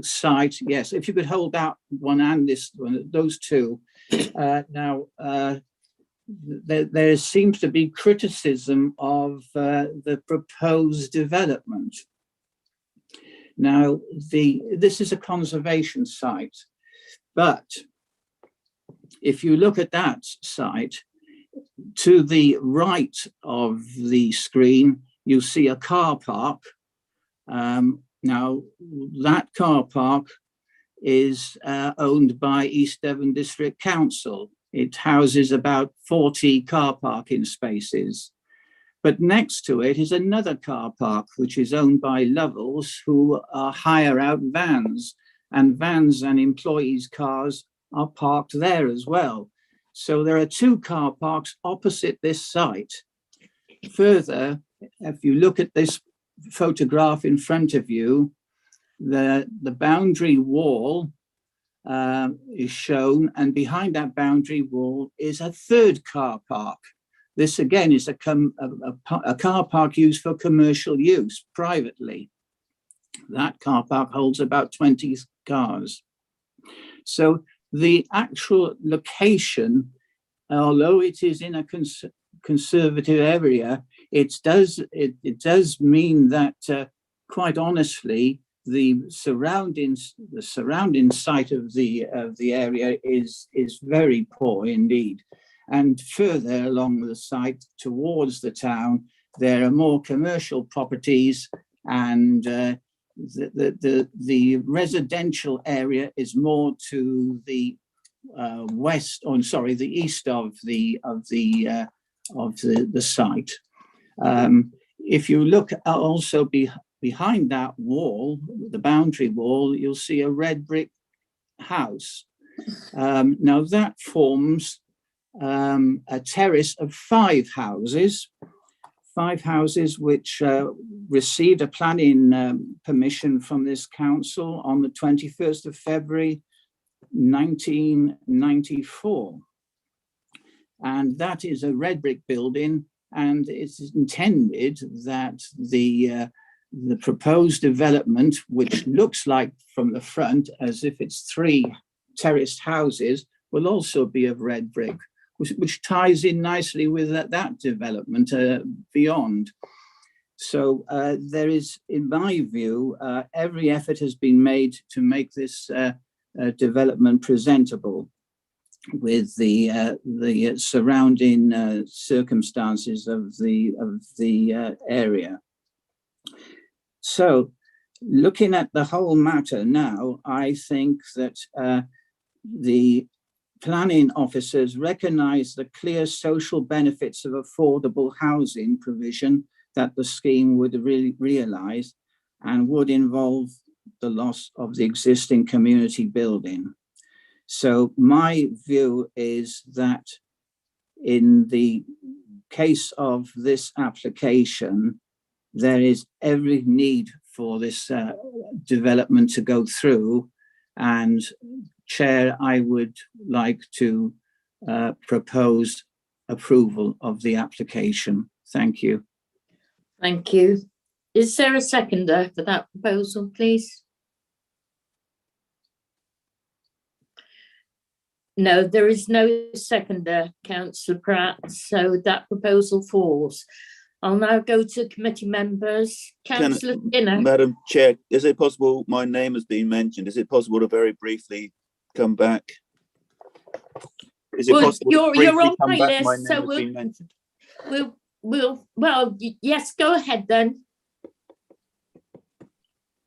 Q: site. Yes, if you could hold that one and this one, those two. Now, there seems to be criticism of the proposed development. Now, this is a conservation site, but if you look at that site, to the right of the screen, you see a car park. Now, that car park is owned by East Devon District Council. It houses about 40 car parking spaces. But next to it is another car park, which is owned by Lovells, who hire out vans, and vans and employees' cars are parked there as well. So there are two car parks opposite this site. Further, if you look at this photograph in front of you, the boundary wall is shown, and behind that boundary wall is a third car park. This again is a car park used for commercial use privately. That car park holds about 20 cars. So the actual location, although it is in a conservative area, it does mean that quite honestly, the surrounding site of the area is very poor indeed. And further along the site towards the town, there are more commercial properties, and the residential area is more to the the east of the site. If you look also behind that wall, the boundary wall, you'll see a red brick house. Now that forms a terrace of five houses which received a planning permission from this council on the 21st of February 1994. And that is a red brick building, and it's intended that the proposed development, which looks like from the front as if it's three terraced houses, will also be of red brick, which ties in nicely with that development beyond. So there is, in my view, every effort has been made to make this development presentable with the surrounding circumstances of the area. So looking at the whole matter now, I think that the planning officers recognise the clear social benefits of affordable housing provision that the scheme would really realise, and would involve the loss of the existing community building. So my view is that in the case of this application, there is every need for this development to go through, and Chair, I would like to propose approval of the application. Thank you.
B: Thank you. Is there a seconder for that proposal, please? No, there is no seconder, Councillor Pratt, so that proposal falls. I'll now go to committee members. Councillor Skinner.
P: Madam Chair, is it possible, my name has been mentioned, is it possible to very briefly come back? Is it possible to briefly
B: you're on
P: come
B: my
P: back?
B: list,
P: My name
B: so
P: has been mentioned.
B: Well, yes, go ahead then.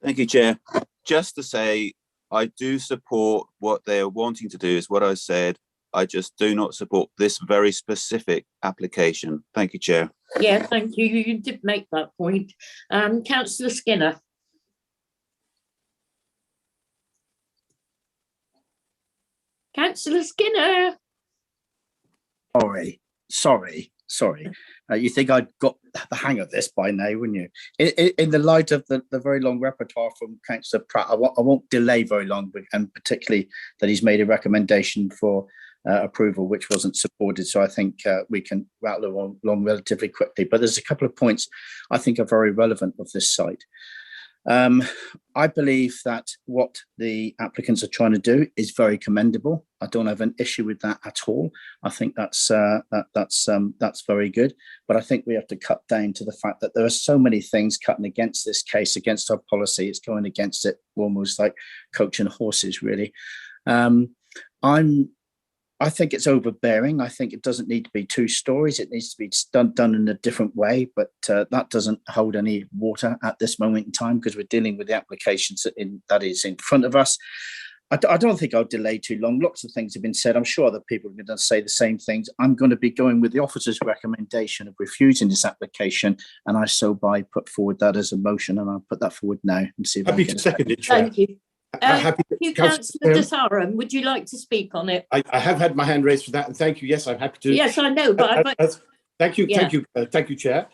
P: Thank you, Chair. Just to say, I do support what they're wanting to do, is what I said. I just do not support this very specific application. Thank you, Chair.
B: Yeah, thank you. You did make that point. Councillor Skinner. Councillor Skinner.
F: Sorry. You think I'd got the hang of this by now, wouldn't you? In the light of the very long repertoire from Councillor Pratt, I won't delay very long, and particularly that he's made a recommendation for approval, which wasn't supported. So I think we can rattle along relatively quickly. But there's a couple of points I think are very relevant of this site. I believe that what the applicants are trying to do is very commendable. I don't have an issue with that at all. I think that's very good. But I think we have to cut down to the fact that there are so many things cutting against this case, against our policy. It's going against it almost like coaching horses, really. I think it's overbearing. I think it doesn't need to be 2 stories. It needs to be done in a different way, but that doesn't hold any water at this moment in time because we're dealing with the applications that is in front of us. I don't think I'll delay too long. Lots of things have been said. I'm sure other people are going to say the same things. I'm going to be going with the officer's recommendation of refusing this application, and I so by put forward that as a motion, and I'll put that forward now and see if
I: Happy to second it, Chair.
B: Thank you. Councillor Desaram, would you like to speak on it?
I: I have had my hand raised for that, and thank you. Yes, I'm happy to.
B: Yes, I know, but
I: thank you, thank you, Chair.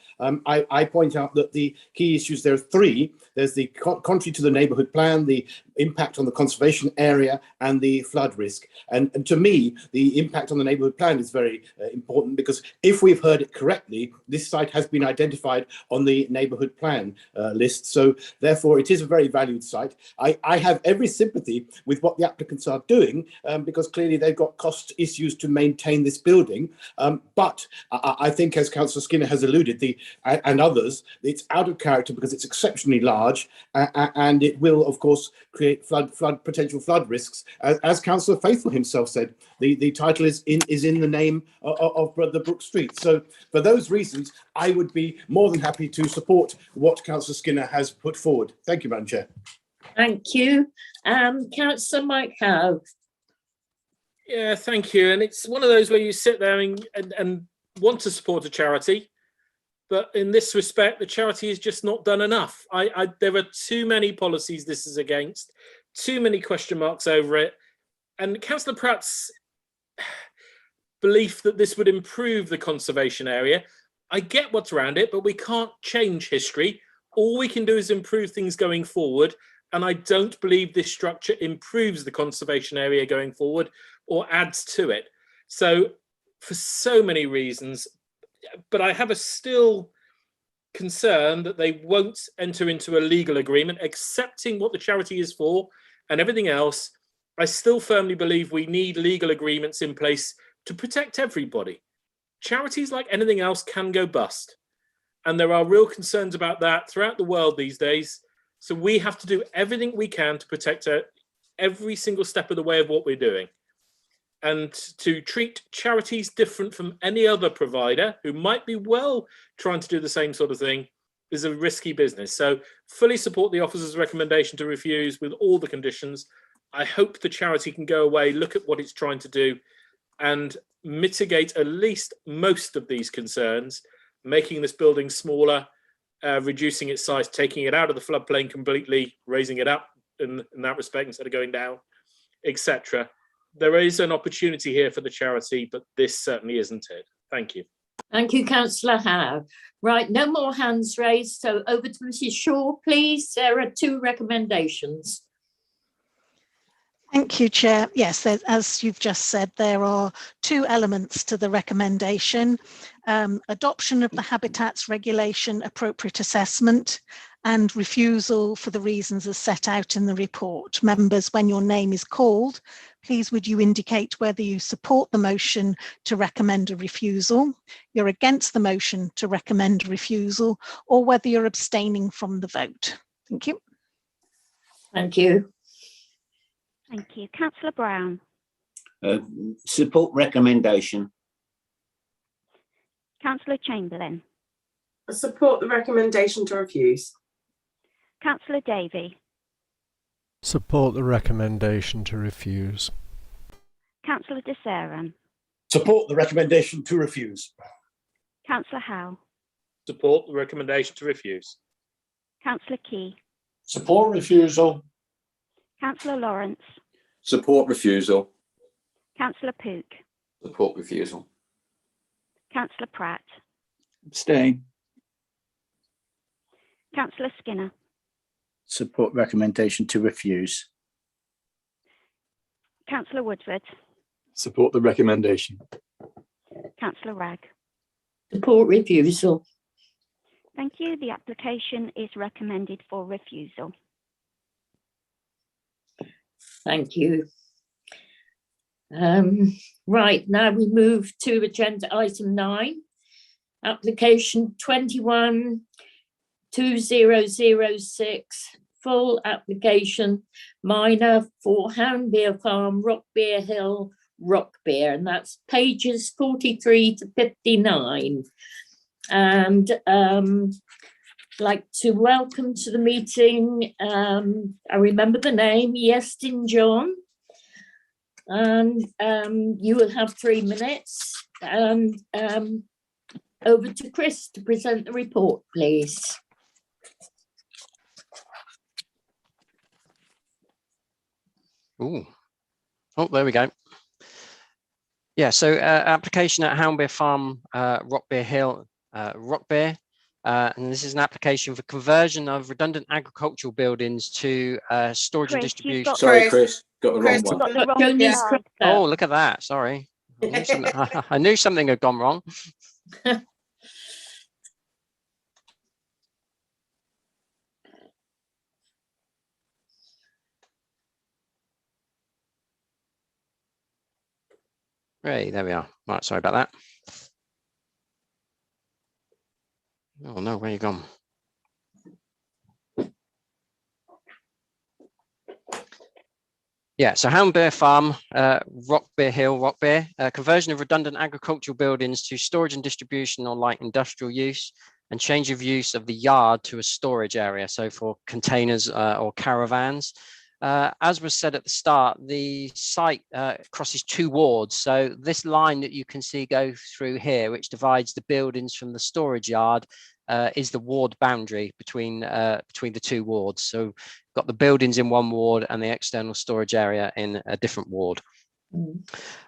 I: I point out that the key issues, there are 3. There's the contrary to the neighbourhood plan, the impact on the conservation area, and the flood risk. And to me, the impact on the neighbourhood plan is very important, because if we've heard it correctly, this site has been identified on the neighbourhood plan list. So therefore, it is a very valued site. I have every sympathy with what the applicants are doing, because clearly they've got cost issues to maintain this building. But I think, as Councillor Skinner has alluded, and others, it's out of character because it's exceptionally large, and it will, of course, create potential flood risks. As Councillor Faithful himself said, the title is in the name of Brother Brook Street. So for those reasons, I would be more than happy to support what Councillor Skinner has put forward. Thank you, Madam Chair.
B: Thank you. Councillor Mike Howe.
J: Yeah, thank you. And it's one of those where you sit there and want to support a charity, but in this respect, the charity is just not done enough. There are too many policies this is against, too many question marks over it. And Councillor Pratt's belief that this would improve the conservation area, I get what's around it, but we can't change history. All we can do is improve things going forward. And I don't believe this structure improves the conservation area going forward or adds to it. So for so many reasons, but I have a still concern that they won't enter into a legal agreement, accepting what the charity is for and everything else. I still firmly believe we need legal agreements in place to protect everybody. Charities, like anything else, can go bust. And there are real concerns about that throughout the world these days. So we have to do everything we can to protect every single step of the way of what we're doing. And to treat charities different from any other provider who might be well trying to do the same sort of thing is a risky business. So fully support the officer's recommendation to refuse with all the conditions. I hope the charity can go away, look at what it's trying to do, and mitigate at least most of these concerns, making this building smaller, reducing its size, taking it out of the floodplain completely, raising it up in that respect instead of going down, etc. There is an opportunity here for the charity, but this certainly isn't it. Thank you.
B: Thank you, Councillor Howe. Right, no more hands raised. So over to Mrs. Shaw, please. There are 2 recommendations.
C: Thank you, Chair. Yes, as you've just said, there are 2 elements to the recommendation. Adoption of the Habitats Regulation appropriate assessment and refusal for the reasons as set out in the report. Members, when your name is called, please would you indicate whether you support the motion to recommend a refusal, you're against the motion to recommend a refusal, or whether you're abstaining from the vote. Thank you.
B: Thank you.
A: Thank you. Councillor Brown.
M: Support recommendation.
A: Councillor Chamberlain.
H: I support the recommendation to refuse.
A: Councillor Davey.
E: Support the recommendation to refuse.
A: Councillor Desaram.
I: Support the recommendation to refuse.
A: Councillor Howe.
J: Support the recommendation to refuse.
A: Councillor Key.
K: Support refusal.
A: Councillor Lawrence.
D: Support refusal.
A: Councillor Pook.
L: Support refusal.
A: Councillor Pratt.
Q: Abstain.
A: Councillor Skinner.
F: Support recommendation to refuse.
A: Councillor Woodford.
G: Support the recommendation.
A: Councillor Ragg.
B: Support refusal.
A: Thank you. The application is recommended for refusal.
B: Thank you. Right, now we move to agenda item 9, application 21-2006, full application minor for Hound Beer Farm, Rockbeer Hill, Rockbeer, and that's pages 43 to 59. And like to welcome to the meeting, I remember the name, Yestin John. And you will have 3 minutes. And over to Chris to present the report, please.
N: Ooh. Oh, there we go. Yeah, so application at Hound Beer Farm, Rockbeer Hill, Rockbeer. And this is an application for conversion of redundant agricultural buildings to storage and distribution.
D: Sorry, Chris, got the wrong one.
A: Got the wrong slide.
N: Oh, look at that. Sorry. I knew something had gone wrong. Right, there we are. Right, sorry about that. Oh no, where you gone? Yeah, so Hound Beer Farm, Rockbeer Hill, Rockbeer, conversion of redundant agricultural buildings to storage and distribution or light industrial use, and change of use of the yard to a storage area, so for containers or caravans. As was said at the start, the site crosses 2 wards. So this line that you can see go through here, which divides the buildings from the storage yard, is the ward boundary between the 2 wards. So got the buildings in one ward and the external storage area in a different ward.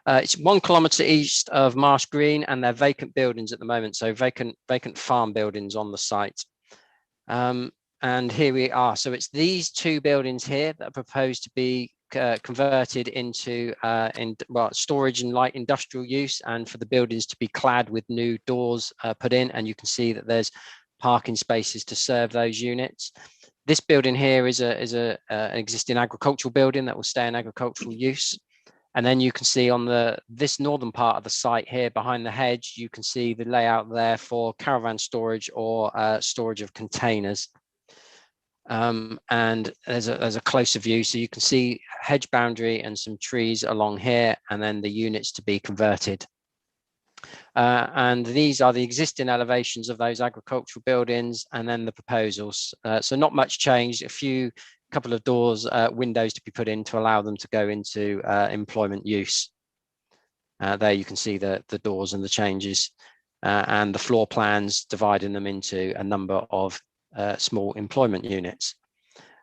N: It's 1 kilometre east of Marsh Green, and they're vacant buildings at the moment, so vacant farm buildings on the site. And here we are. So it's these 2 buildings here that are proposed to be converted into storage and light industrial use, and for the buildings to be clad with new doors put in. And you can see that there's parking spaces to serve those units. This building here is an existing agricultural building that will stay in agricultural use. And then you can see on this northern part of the site here behind the hedge, you can see the layout there for caravan storage or storage of containers. And there's a closer view, so you can see hedge boundary and some trees along here, and then the units to be converted. And these are the existing elevations of those agricultural buildings, and then the proposals. So not much change, couple of doors, windows to be put in to allow them to go into employment use. There you can see the doors and the changes, and the floor plans dividing them into a number of small employment units.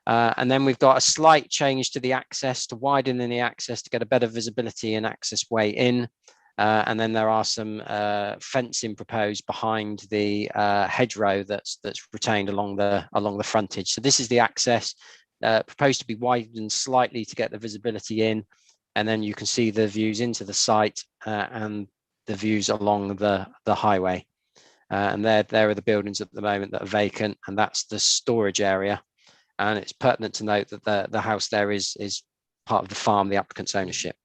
N: And then we've got a slight change to the access, to widening the access to get a better visibility and access way in. And then there are some fencing proposed behind the hedgerow that's retained along the frontage. So this is the access proposed to be widened slightly to get the visibility in, and then you can see the views into the site and the views along the highway. And there are the buildings at the moment that are vacant, and that's the storage area. And it's pertinent to note that the house there is part of the farm, the applicant's ownership.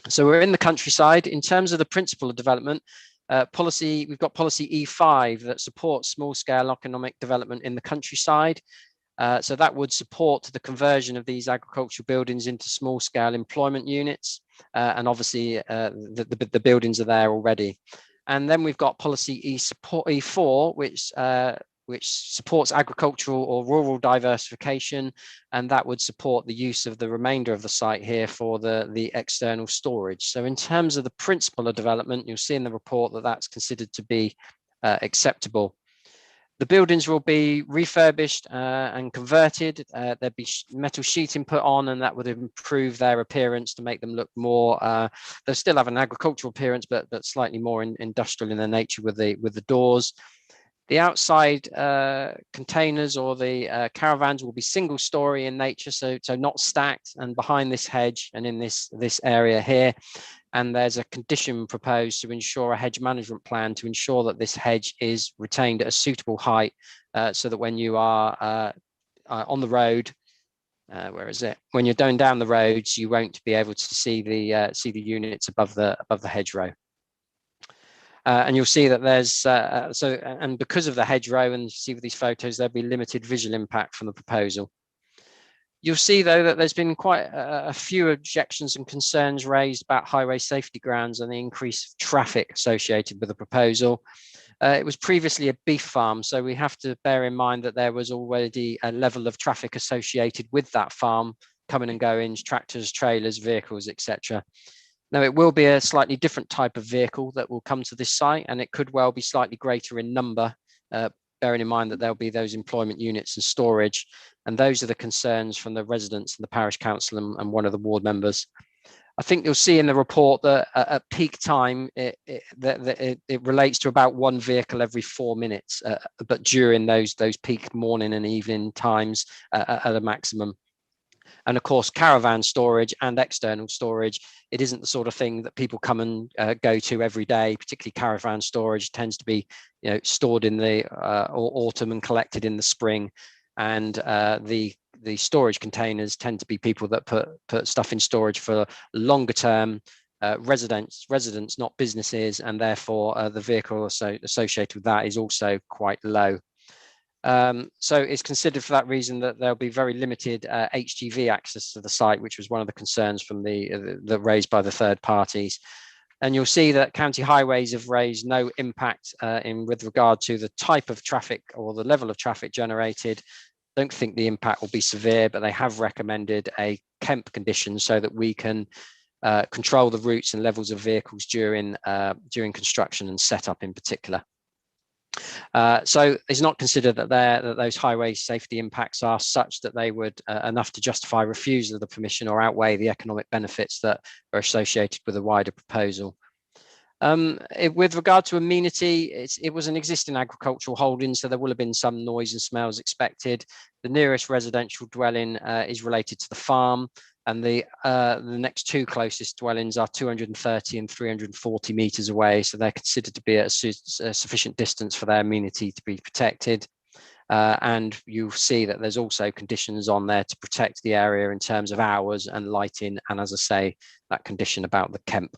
N: So we're in the countryside. In terms of the principle of development, we've got policy E5 that supports small-scale economic development in the countryside. So that would support the conversion of these agricultural buildings into small-scale employment units. And obviously, the buildings are there already. And then we've got policy E4, which supports agricultural or rural diversification, and that would support the use of the remainder of the site here for the external storage. So in terms of the principle of development, you'll see in the report that that's considered to be acceptable. The buildings will be refurbished and converted. There'll be metal sheeting put on, and that would improve their appearance to make them look more. They'll still have an agricultural appearance, but slightly more industrial in their nature with the doors. The outside containers or the caravans will be single story in nature, so not stacked, and behind this hedge and in this area here. And there's a condition proposed to ensure a hedge management plan to ensure that this hedge is retained at a suitable height, so that when you are on the road, where is it? When you're going down the roads, you won't be able to see the units above the hedgerow. And you'll see that there's and because of the hedgerow, and you see with these photos, there'll be limited visual impact from the proposal. You'll see, though, that there's been quite a few objections and concerns raised about highway safety grounds and the increase of traffic associated with the proposal. It was previously a beef farm, so we have to bear in mind that there was already a level of traffic associated with that farm, coming and going, tractors, trailers, vehicles, etc. Now, it will be a slightly different type of vehicle that will come to this site, and it could well be slightly greater in number, bearing in mind that there'll be those employment units and storage. And those are the concerns from the residents and the parish council and one of the ward members. I think you'll see in the report that at peak time, it relates to about one vehicle every 4 minutes, but during those peak morning and evening times at a maximum. And of course, caravan storage and external storage, it isn't the sort of thing that people come and go to every day. Particularly caravan storage tends to be, stored in the autumn and collected in the spring. And the storage containers tend to be people that put stuff in storage for longer term, residents, not businesses, and therefore the vehicle associated with that is also quite low. So it's considered for that reason that there'll be very limited HGV access to the site, which was one of the concerns from the raised by the third parties. And you'll see that county highways have raised no impact with regard to the type of traffic or the level of traffic generated. Don't think the impact will be severe, but they have recommended a KEMP condition so that we can control the routes and levels of vehicles during construction and setup in particular. So it's not considered that those highway safety impacts are such that they would enough to justify refusal of the permission or outweigh the economic benefits that are associated with a wider proposal. With regard to amenity, it was an existing agricultural holding, so there will have been some noise and smells expected. The nearest residential dwelling is related to the farm, and the next two closest dwellings are 230 and 340 metres away, so they're considered to be at a sufficient distance for their amenity to be protected. And you'll see that there's also conditions on there to protect the area in terms of hours and lighting, and as I say, that condition about the KEMP.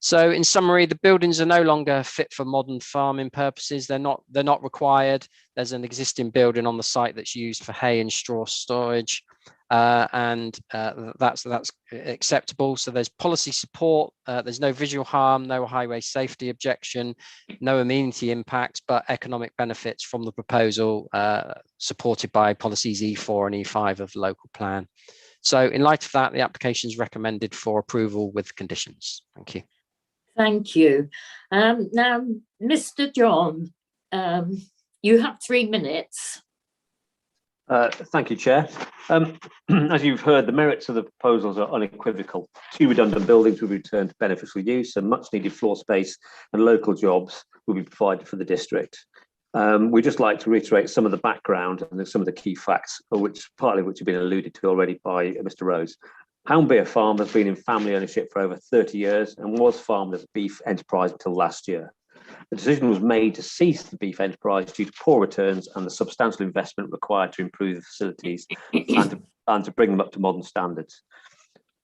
N: So in summary, the buildings are no longer fit for modern farming purposes. They're not required. There's an existing building on the site that's used for hay and straw storage, and that's acceptable. So there's policy support. There's no visual harm, no highway safety objection, no amenity impacts, but economic benefits from the proposal supported by policies E4 and E5 of the local plan. So in light of that, the application is recommended for approval with conditions. Thank you.
B: Thank you. Now, Mr. John, you have 3 minutes.
R: Thank you, Chair. As you've heard, the merits of the proposals are unequivocal. 2 redundant buildings will be returned to beneficial use, and much needed floor space and local jobs will be provided for the district. We'd just like to reiterate some of the background and some of the key facts, partly which have been alluded to already by Mr. Rose. Houndbeer Farm has been in family ownership for over 30 years and was farmed as a beef enterprise until last year. The decision was made to cease the beef enterprise due to poor returns and the substantial investment required to improve the facilities and to bring them up to modern standards.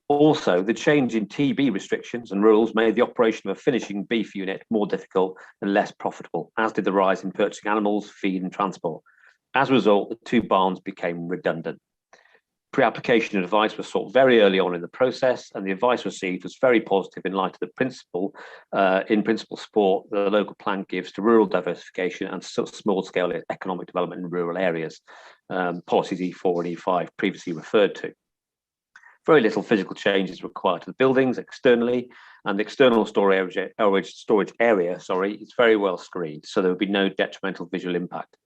R: Also, the change in TB restrictions and rules made the operation of a finishing beef unit more difficult and less profitable, as did the rise in purchasing animals, feed and transport. As a result, the 2 barns became redundant. Pre-application advice was sought very early on in the process, and the advice received was very positive in light of the in principle support the local plan gives to rural diversification and small-scale economic development in rural areas, policies E4 and E5 previously referred to. Very little physical change is required to the buildings externally, and the external storage area is very well screened, so there will be no detrimental visual impact.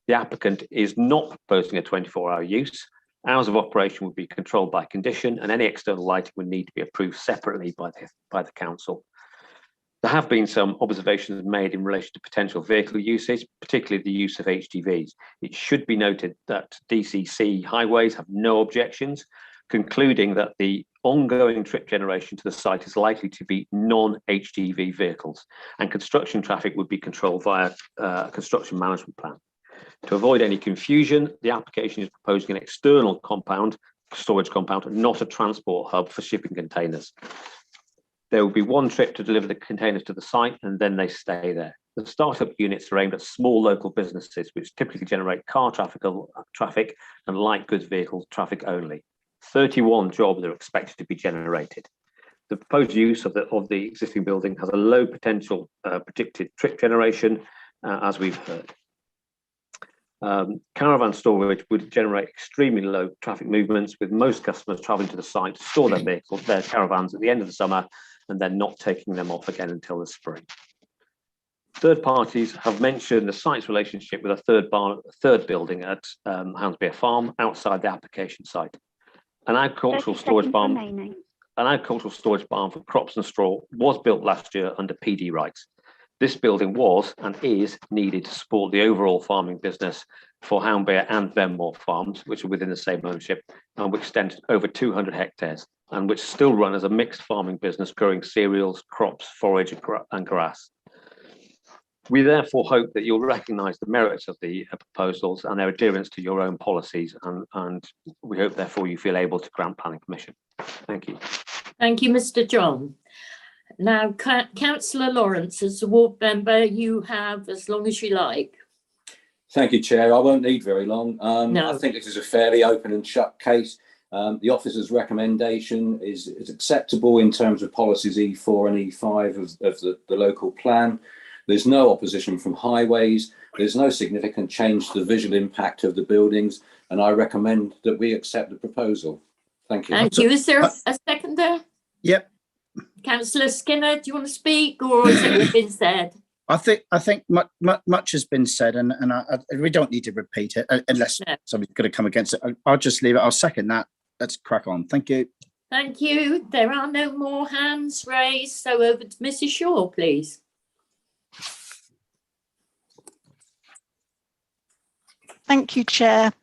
R: The applicant is not proposing a 24-hour use. Hours of operation would be controlled by condition, and any external lighting would need to be approved separately by the council. There have been some observations made in relation to potential vehicle usage, particularly the use of HGVs. It should be noted that DCC Highways have no objections, concluding that the ongoing trip generation to the site is likely to be non-HGV vehicles, and construction traffic would be controlled via a construction management plan. To avoid any confusion, the application is proposing an external storage compound, not a transport hub for shipping containers. There will be one trip to deliver the containers to the site, and then they stay there. The startup units are aimed at small local businesses, which typically generate car traffic and light goods vehicle traffic only. 31 jobs are expected to be generated. The proposed use of the existing building has a low potential predicted trip generation, as we've heard. Caravan storage would generate extremely low traffic movements, with most customers travelling to the site to store their caravans at the end of the summer and then not taking them off again until the spring. Third parties have mentioned the site's relationship with a third building at Hansbeer Farm outside the application site. An agricultural storage barn for crops and straw was built last year under PD rights. This building was and is needed to support the overall farming business for Houndbear and Venmore farms, which are within the same ownership and which extend over 200 hectares and which still run as a mixed farming business, growing cereals, crops, forage and grass. We therefore hope that you'll recognise the merits of the proposals and their adherence to your own policies, and we hope therefore you feel able to grant planning permission. Thank you.
B: Thank you, Mr. John. Now, Councillor Lawrence, as a ward member, you have as long as you like.
D: Thank you, Chair. I won't need very long.
B: No.
D: I think this is a fairly open and shut case. The officer's recommendation is acceptable in terms of policies E4 and E5 of the local plan. There's no opposition from Highways. There's no significant change to the visual impact of the buildings, and I recommend that we accept the proposal. Thank you.
B: Thank you. Is there a seconder?
F: Yep.
B: Councillor Skinner, do you want to speak, or has it all been said?
F: I think much has been said, and we don't need to repeat it unless somebody's going to come against it. I'll just leave it. I'll second that. Let's crack on. Thank you.
B: Thank you. There are no more hands raised, so over to Mrs. Shaw, please.
C: Thank you, Chair.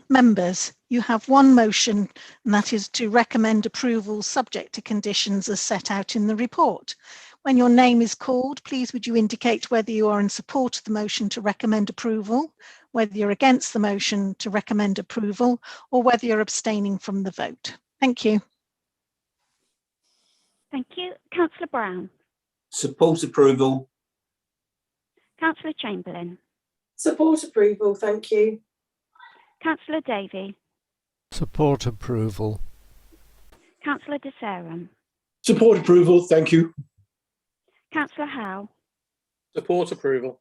C: Members, you have one motion, and that is to recommend approval subject to conditions as set out in the report. When your name is called, please would you indicate whether you are in support of the motion to recommend approval, whether you're against the motion to recommend approval, or whether you're abstaining from the vote. Thank you.
A: Thank you. Councillor Brown.
M: Support approval.
A: Councillor Chamberlain.
H: Support approval, thank you.
A: Councillor Davey.
E: Support approval.
A: Councillor De Sarum.
K: Support approval, thank you.
A: Councillor Howe.
J: Support approval.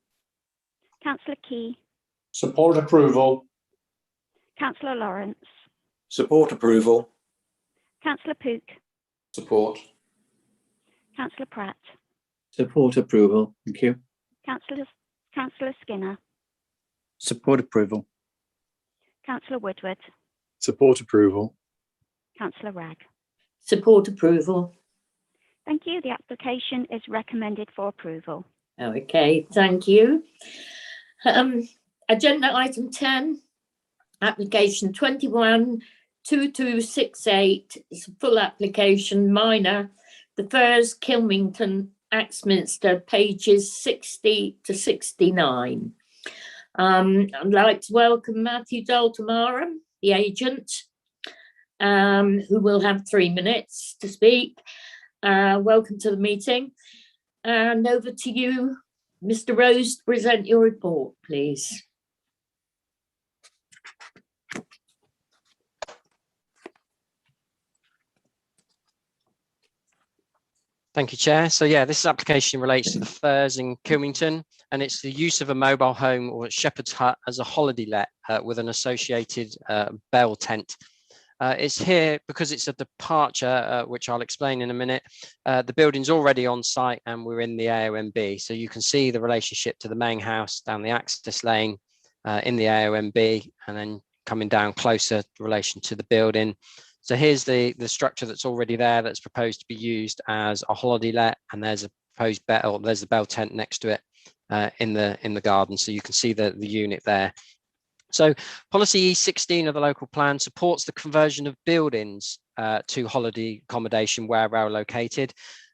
A: Councillor Key.
K: Support approval.
A: Councillor Lawrence.
D: Support approval.
A: Councillor Pook.
L: Support.
A: Councillor Pratt.
Q: Support approval, thank you.
A: Councillor Skinner.
F: Support approval.
A: Councillor Woodward.
G: Support approval.
A: Councillor Ragg.
B: Support approval.
A: Thank you. The application is recommended for approval.
B: Okay, thank you. Agenda item 10, application 21-2268, it's a full application, minor, the Firs, Kilmington, Axminster, pages 60 to 69. I'd like to welcome Matthew Daltamarum, the agent, who will have 3 minutes to speak. Welcome to the meeting. And over to you, Mr. Rose, to present your report, please.
N: Thank you, Chair. So yeah, this application relates to the Firs in Kilmington, and it's the use of a mobile home or shepherd's hut as a holiday let with an associated bell tent. It's here because it's a departure, which I'll explain in a minute. The building's already on site and we're in the AONB. So you can see the relationship to the main house down the access lane in the AONB, and then coming down closer relation to the building. So here's the structure that's already there that's proposed to be used as a holiday let, and there's a proposed bell. There's the bell tent next to it in the garden, so you can see the unit there. So policy E16 of the local plan supports the conversion of buildings to holiday accommodation where well located.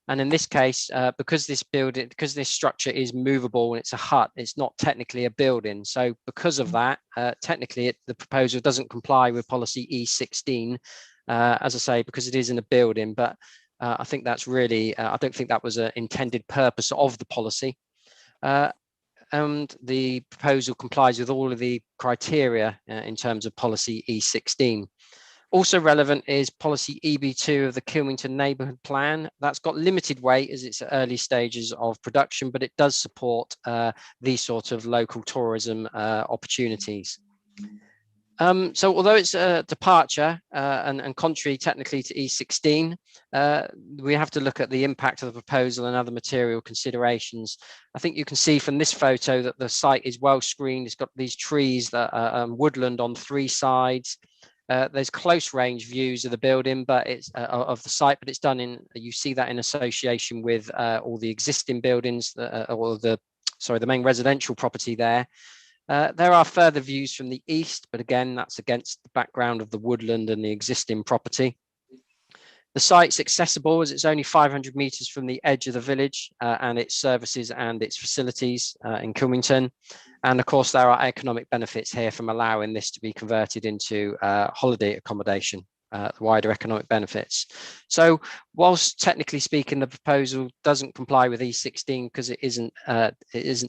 N: And in this case, because this structure is movable and it's a hut, it's not technically a building. So because of that, technically the proposal doesn't comply with policy E16, as I say, because it isn't a building. But I think that's really, I don't think that was an intended purpose of the policy. And the proposal complies with all of the criteria in terms of policy E16. Also relevant is policy EB2 of the Kilmington Neighbourhood Plan. That's got limited weight as it's at early stages of production, but it does support these sort of local tourism opportunities. So although it's a departure and contrary technically to E16, we have to look at the impact of the proposal and other material considerations. I think you can see from this photo that the site is well screened. It's got these trees that are woodland on 3 sides. There's close range views of the building, but it's of the site, but it's done in, you see that in association with all the existing buildings, or the main residential property there. There are further views from the east, but again, that's against the background of the woodland and the existing property. The site's accessible as it's only 500 metres from the edge of the village and its services and its facilities in Kilmington. And of course, there are economic benefits here from allowing this to be converted into holiday accommodation, wider economic benefits. So whilst technically speaking, the proposal doesn't comply with E16 because it isn't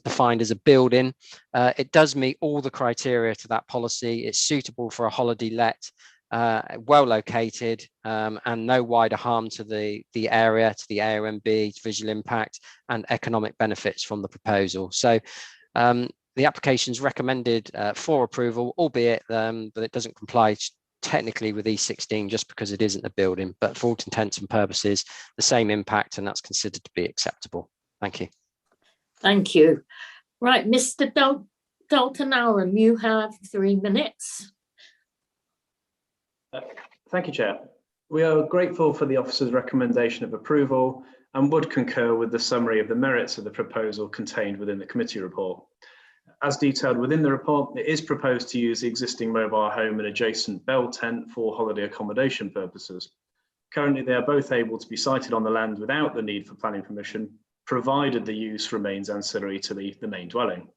N: defined as a building, it does meet all the criteria to that policy. It's suitable for a holiday let, well located, and no wider harm to the area, to the AONB, to visual impact and economic benefits from the proposal. So the application is recommended for approval, albeit that it doesn't comply technically with E16 just because it isn't a building, but for all intents and purposes, the same impact, and that's considered to be acceptable. Thank you.
B: Thank you. Right, Mr. Dalton-Allen, you have 3 minutes.
S: Thank you, Chair. We are grateful for the officer's recommendation of approval and would concur with the summary of the merits of the proposal contained within the committee report. As detailed within the report, it is proposed to use the existing mobile home and adjacent bell tent for holiday accommodation purposes. Currently, they are both able to be sited on the land without the need for planning permission, provided the use remains ancillary to the main dwelling.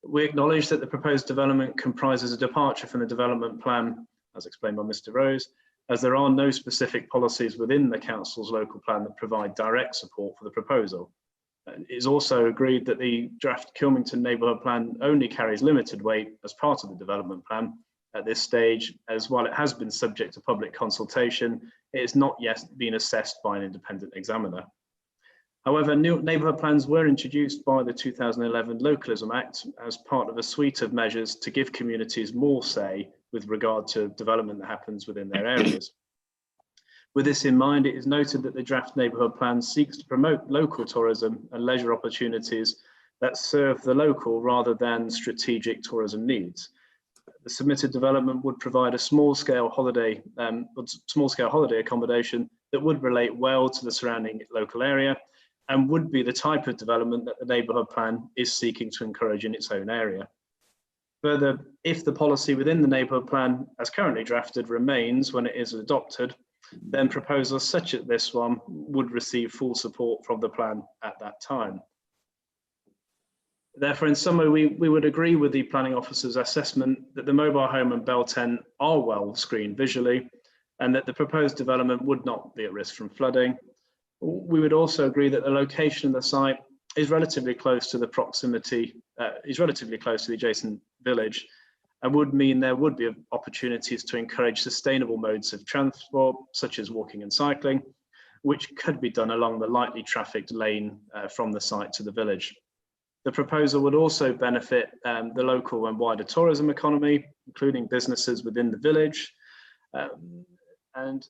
S: We acknowledge that the proposed development comprises a departure from the development plan, as explained by Mr. Rose, as there are no specific policies within the council's local plan that provide direct support for the proposal. It is also agreed that the draft Kilmington Neighbourhood Plan only carries limited weight as part of the development plan at this stage, as while it has been subject to public consultation, it has not yet been assessed by an independent examiner. However, new neighbourhood plans were introduced by the 2011 Localism Act as part of a suite of measures to give communities more say with regard to development that happens within their areas. With this in mind, it is noted that the draft neighbourhood plan seeks to promote local tourism and leisure opportunities that serve the local rather than strategic tourism needs. The submitted development would provide a small-scale holiday accommodation that would relate well to the surrounding local area and would be the type of development that the neighbourhood plan is seeking to encourage in its own area. Further, if the policy within the neighbourhood plan as currently drafted remains when it is adopted, then proposals such as this one would receive full support from the plan at that time. Therefore, in summary, we would agree with the planning officer's assessment that the mobile home and bell tent are well screened visually and that the proposed development would not be at risk from flooding. We would also agree that the location of the site is relatively close to the adjacent village, and would mean there would be opportunities to encourage sustainable modes of transport, such as walking and cycling, which could be done along the lightly trafficked lane from the site to the village. The proposal would also benefit the local and wider tourism economy, including businesses within the village, and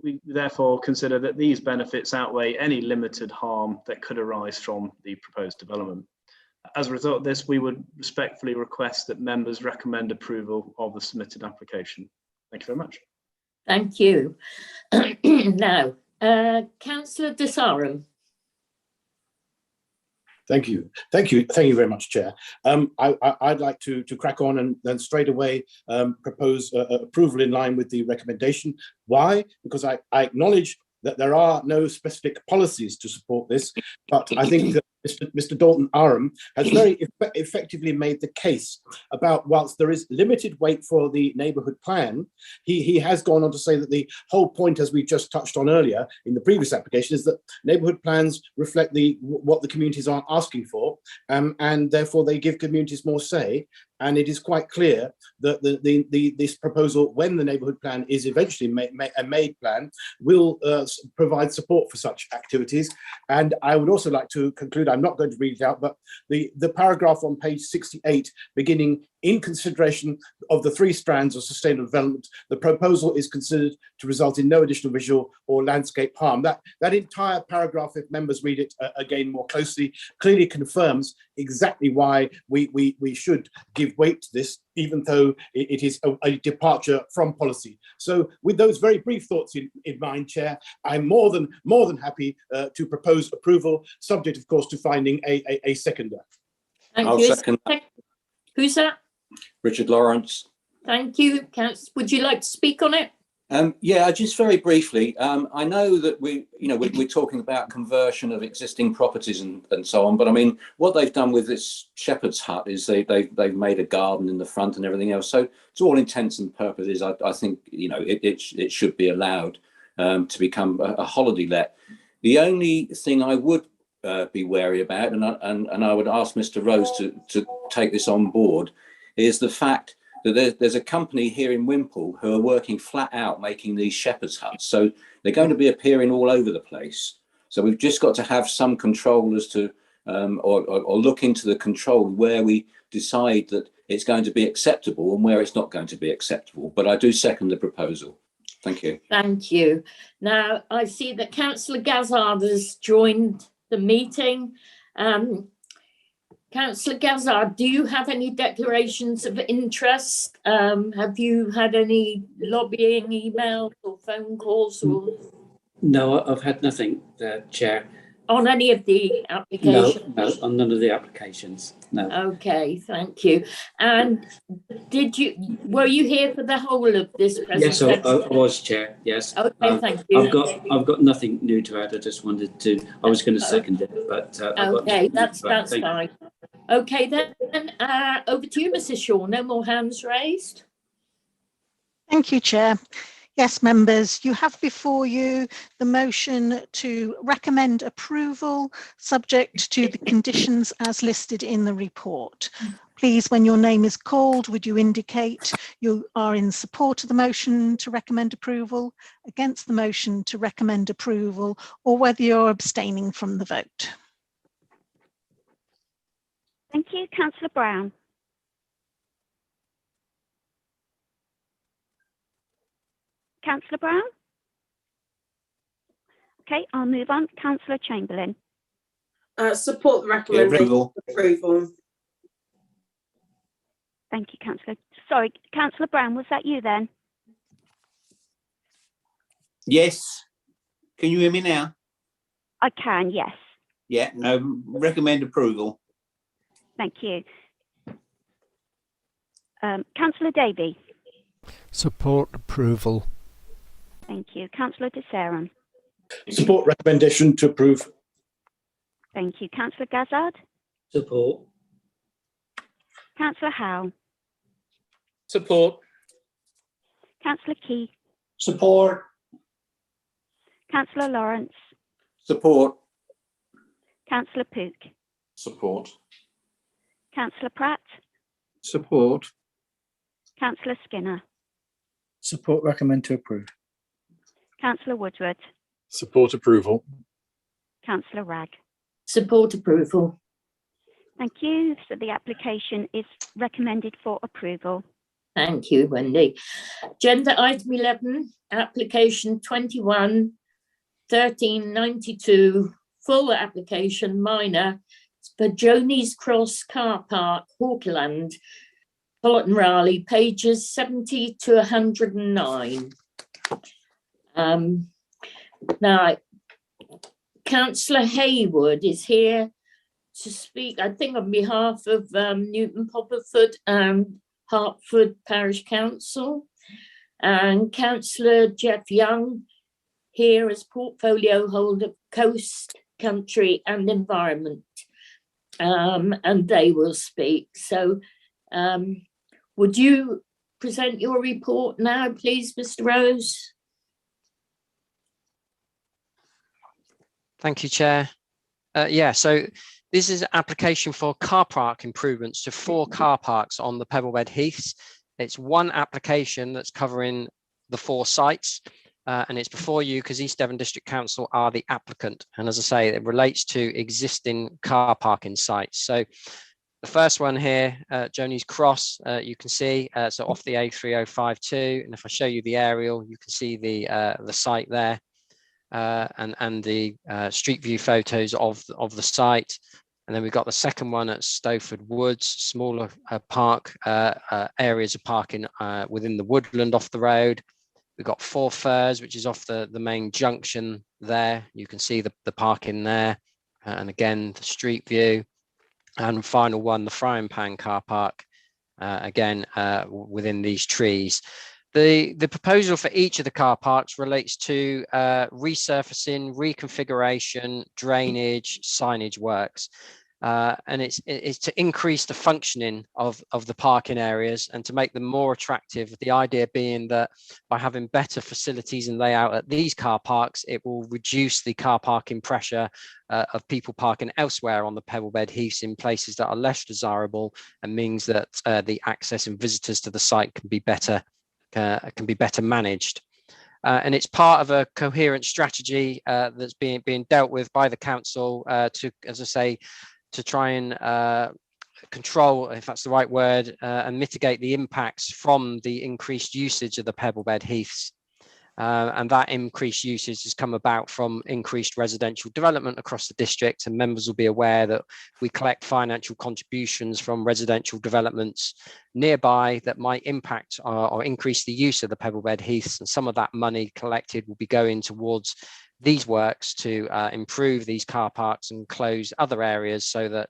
S: we therefore consider that these benefits outweigh any limited harm that could arise from the proposed development. As a result of this, we would respectfully request that members recommend approval of the submitted application. Thank you very much.
B: Thank you. Now, Councillor Desarum.
I: Thank you very much, Chair. I'd like to crack on and then straight away propose approval in line with the recommendation. Why? Because I acknowledge that there are no specific policies to support this, but I think that Mr. Dalton Aram has very effectively made the case about, whilst there is limited weight for the neighbourhood plan, he has gone on to say that the whole point, as we just touched on earlier in the previous application, is that neighbourhood plans reflect what the communities are asking for, and therefore they give communities more say. And it is quite clear that this proposal, when the neighbourhood plan is eventually a made plan, will provide support for such activities. And I would also like to conclude, I'm not going to read it out, but the paragraph on page 68, beginning, in consideration of the 3 strands of sustainable development, the proposal is considered to result in no additional visual or landscape harm. That entire paragraph, if members read it again more closely, clearly confirms exactly why we should give weight to this, even though it is a departure from policy. So with those very brief thoughts in mind, Chair, I'm more than happy to propose approval, subject of course to finding a seconder.
B: Thank you.
D: Second that.
B: Who's that?
D: Richard Lawrence.
B: Thank you. Would you like to speak on it?
D: Yeah, just very briefly. I know that we're talking about conversion of existing properties and so on, but I mean, what they've done with this shepherd's hut is they've made a garden in the front and everything else. So to all intents and purposes, I think it should be allowed to become a holiday let. The only thing I would be wary about, and I would ask Mr. Rose to take this on board, is the fact that there's a company here in Wimpole who are working flat out making these shepherd's huts. So they're going to be appearing all over the place. So we've just got to have some control as to, or look into the control where we decide that it's going to be acceptable and where it's not going to be acceptable. But I do second the proposal. Thank you.
B: Thank you. Now, I see that Councillor Gazzard has joined the meeting. Councillor Gazzard, do you have any declarations of interest? Have you had any lobbying emails or phone calls? Or
T: No, I've had nothing, Chair.
B: On any of the applications?
T: No, on none of the applications, no.
B: Okay, thank you. And were you here for the whole of this presentation?
T: Yes, I was, Chair, yes.
B: Okay, thank you.
T: I've got nothing new to add. I just wanted to, I was going to second it, but
B: okay, that's fine. Okay, then over to you, Mrs. Shaw. No more hands raised.
C: Thank you, Chair. Yes, members, you have before you the motion to recommend approval subject to the conditions as listed in the report. Please, when your name is called, would you indicate you are in support of the motion to recommend approval, against the motion to recommend approval, or whether you're abstaining from the vote.
A: Thank you. Councillor Brown. Councillor Brown? Okay, I'll move on. Councillor Chamberlain.
H: Support the recommendation. Approval.
A: Thank you, Councillor. Sorry, Councillor Brown, was that you then?
M: Yes. Can you hear me now?
A: I can, yes.
M: Yeah, recommend approval.
A: Thank you. Councillor Davey.
E: Support approval.
A: Thank you. Councillor De Saran.
I: Support recommendation to approve.
A: Thank you. Councillor Gazzard.
T: Support.
A: Councillor Howe.
J: Support.
A: Councillor Key.
K: Support.
A: Councillor Lawrence.
D: Support.
A: Councillor Pook.
L: Support.
A: Councillor Pratt.
P: Support.
A: Councillor Skinner.
F: Support recommend to approve.
A: Councillor Woodward.
G: Support approval.
A: Councillor Ragg.
B: Support approval.
A: Thank you. So the application is recommended for approval.
B: Thank you, Wendy. Agenda item 11, application 21-1392, full application minor for Jonies Cross Car Park, Hawkland, Colton Raleigh, pages 70 to 109. Now, Councillor Haywood is here to speak, I think, on behalf of Newton Popperford and Hertford Parish Council, and Councillor Jeff Young here as portfolio holder Coast, Country and Environment, and they will speak. So would you present your report now, please, Mr. Rose?
N: Thank you, Chair. Yeah, so this is an application for car park improvements to 4 car parks on the Pebblebed Heaths. It's one application that's covering the 4 sites, and it's before you because East Devon District Council are the applicant. And as I say, it relates to existing car parking sites. So the first one here, Joni's Cross, you can see, so off the A3052. And if I show you the aerial, you can see the site there. And the street view photos of the site. And then we've got the second one at Stafford Woods, smaller park, areas of parking within the woodland off the road. We've got 4 Firs, which is off the main junction there. You can see the parking there. And again, the street view. And final one, the Frying Pan car park, again, within these trees. The proposal for each of the car parks relates to resurfacing, reconfiguration, drainage, signage works. And it's to increase the functioning of the parking areas and to make them more attractive. The idea being that by having better facilities and layout at these car parks, it will reduce the car parking pressure of people parking elsewhere on the Pebblebed Heaths in places that are less desirable, and means that the access and visitors to the site can be better managed. And it's part of a coherent strategy that's being dealt with by the council to, as I say, to try and control, if that's the right word, and mitigate the impacts from the increased usage of the Pebblebed Heaths. And that increased usage has come about from increased residential development across the district, and members will be aware that we collect financial contributions from residential developments nearby that might impact or increase the use of the Pebblebed Heaths, and some of that money collected will be going towards these works to improve these car parks and close other areas so that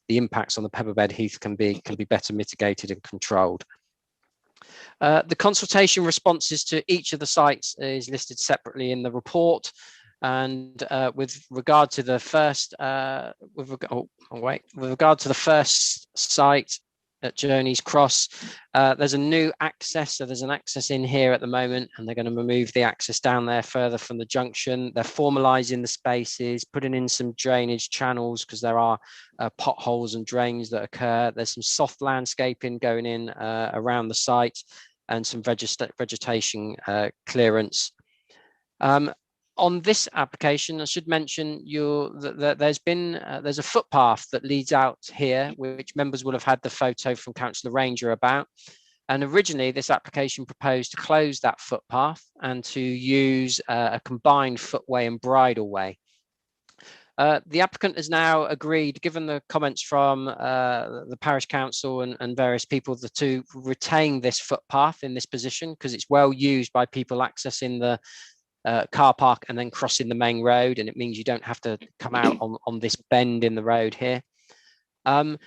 N: the impacts on the Pebblebed Heath can be better mitigated and controlled. The consultation responses to each of the sites is listed separately in the report, and with regard to the first site at Joni's Cross, there's a new access. So there's an access in here at the moment, and they're going to remove the access down there further from the junction. They're formalising the spaces, putting in some drainage channels because there are potholes and drains that occur. There's some soft landscaping going in around the site and some vegetation clearance. On this application, I should mention that there's a footpath that leads out here, which members will have had the photo from Councillor Ranger about. And originally, this application proposed to close that footpath and to use a combined footway and bridleway. The applicant has now agreed, given the comments from the parish council and various people, to retain this footpath in this position because it's well used by people accessing the car park and then crossing the main road, and it means you don't have to come out on this bend in the road here. And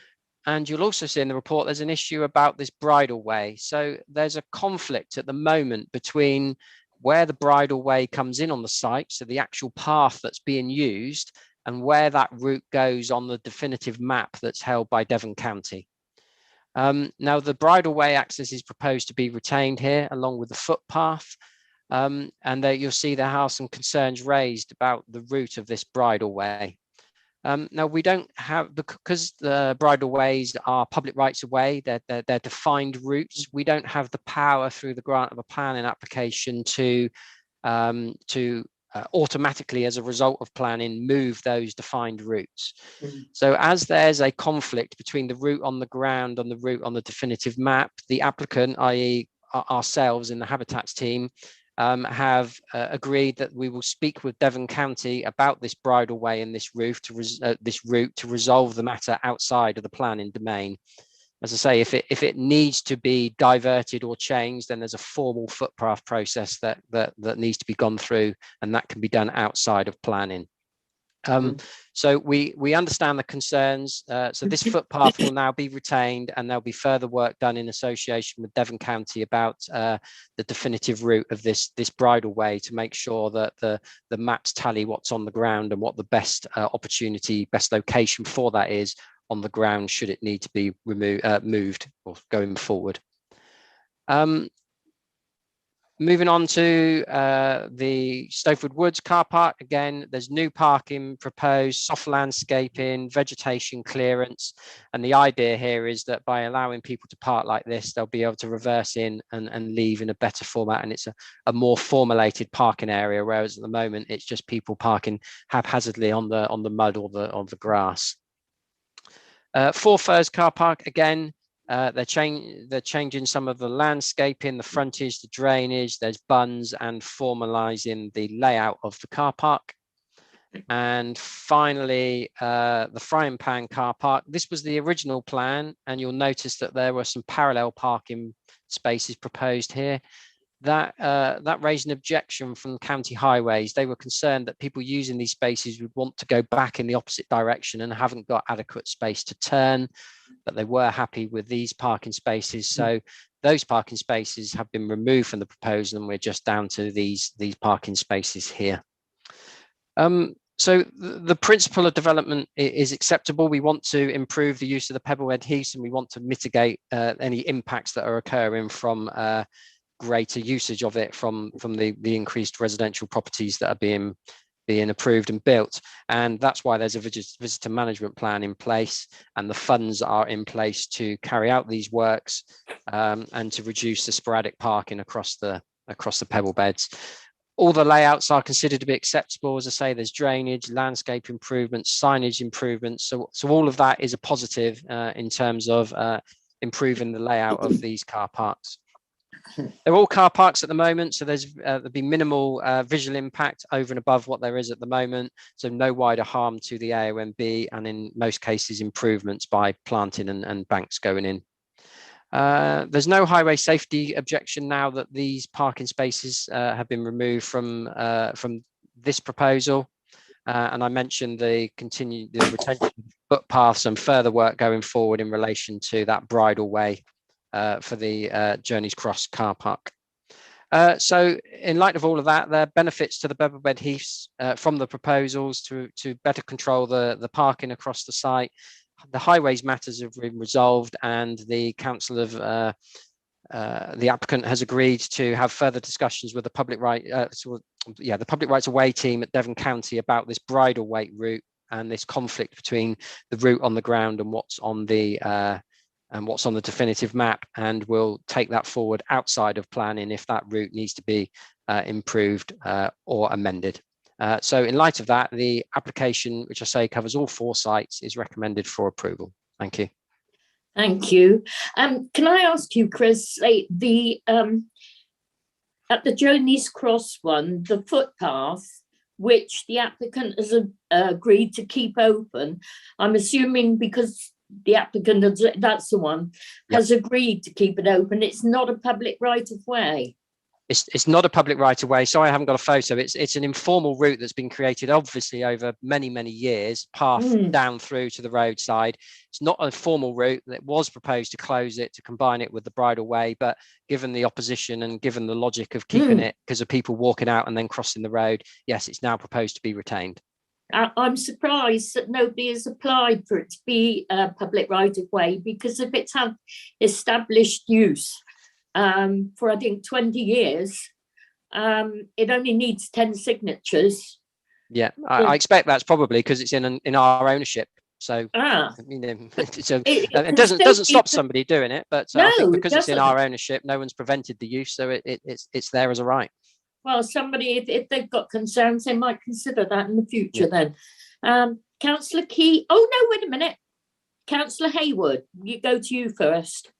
N: you'll also see in the report there's an issue about this bridleway. So there's a conflict at the moment between where the bridleway comes in on the site, so the actual path that's being used, and where that route goes on the definitive map that's held by Devon County. Now the bridleway access is proposed to be retained here along with the footpath. And there you'll see there are some concerns raised about the route of this bridleway. Now we don't have, because the bridleways are public rights of way, they're defined routes. We don't have the power through the grant of a planning application to automatically, as a result of planning, move those defined routes. So as there's a conflict between the route on the ground and the route on the definitive map, the applicant, i.e. ourselves in the Habitats team, have agreed that we will speak with Devon County about this bridleway and this route to resolve the matter outside of the planning domain. As I say, if it needs to be diverted or changed, then there's a formal footpath process that needs to be gone through, and that can be done outside of planning. So we understand the concerns. So this footpath will now be retained, and there'll be further work done in association with Devon County about the definitive route of this bridleway to make sure that the maps tally what's on the ground and what the best best location for that is on the ground should it need to be moved or going forward. Moving on to the Stafford Woods car park. Again, there's new parking proposed, soft landscaping, vegetation clearance. And the idea here is that by allowing people to park like this, they'll be able to reverse in and leave in a better format. And it's a more formulated parking area, whereas at the moment, it's just people parking haphazardly on the mud or the grass. Four Firs car park, again, they're changing some of the landscaping, the frontage, the drainage, there's bunds, and formalizing the layout of the car park. And finally, the Frying Pan car park. This was the original plan, and you'll notice that there were some parallel parking spaces proposed here. That raised an objection from county highways. They were concerned that people using these spaces would want to go back in the opposite direction and haven't got adequate space to turn, but they were happy with these parking spaces. So those parking spaces have been removed from the proposal, and we're just down to these parking spaces here. So the principle of development is acceptable. We want to improve the use of the pebble-bed heaths, and we want to mitigate any impacts that are occurring from greater usage of it from the increased residential properties that are being approved and built. And that's why there's a visitor management plan in place, and the funds are in place to carry out these works and to reduce the sporadic parking across the pebble beds. All the layouts are considered to be acceptable. As I say, there's drainage, landscape improvements, signage improvements. So all of that is a positive in terms of improving the layout of these car parks. They're all car parks at the moment, so there'll be minimal visual impact over and above what there is at the moment, so no wider harm to the AONB, and in most cases improvements by planting and banks going in. There's no highway safety objection now that these parking spaces have been removed from this proposal, and I mentioned the retention of footpaths and further work going forward in relation to that bridleway for the Journeys Cross car park. So in light of all of that, there are benefits to the pebble-bed heaths from the proposals to better control the parking across the site. The highways matters have been resolved, and the council of the applicant has agreed to have further discussions with the public rights of way team at Devon County about this bridleway route and this conflict between the route on the ground and what's on the definitive map, and we'll take that forward outside of planning if that route needs to be improved or amended. So in light of that, the application, which I say covers all 4 sites, is recommended for approval. Thank you.
B: Thank you. Can I ask you, Chris, at the Journeys Cross one, the footpath, which the applicant has agreed to keep open, I'm assuming because the applicant, that's the one, has agreed to keep it open, it's not a public right of way?
N: It's not a public right of way. Sorry, I haven't got a photo. It's an informal route that's been created, obviously, over many, many years, path down through to the roadside. It's not a formal route. That was proposed to close it, to combine it with the bridleway, but given the opposition and given the logic of keeping it because of people walking out and then crossing the road, yes, it's now proposed to be retained.
B: I'm surprised that nobody has applied for it to be a public right of way, because if it's had established use for I think 20 years, it only needs 10 signatures.
N: Yeah, I expect that's probably because it's in our ownership. So it doesn't stop somebody doing it, but I think because it's in our ownership, no one's prevented the use, so it's there as a right.
B: Well, somebody, if they've got concerns, they might consider that in the future then. Councillor Key, oh no, wait a minute. Councillor Hayward, go to you first.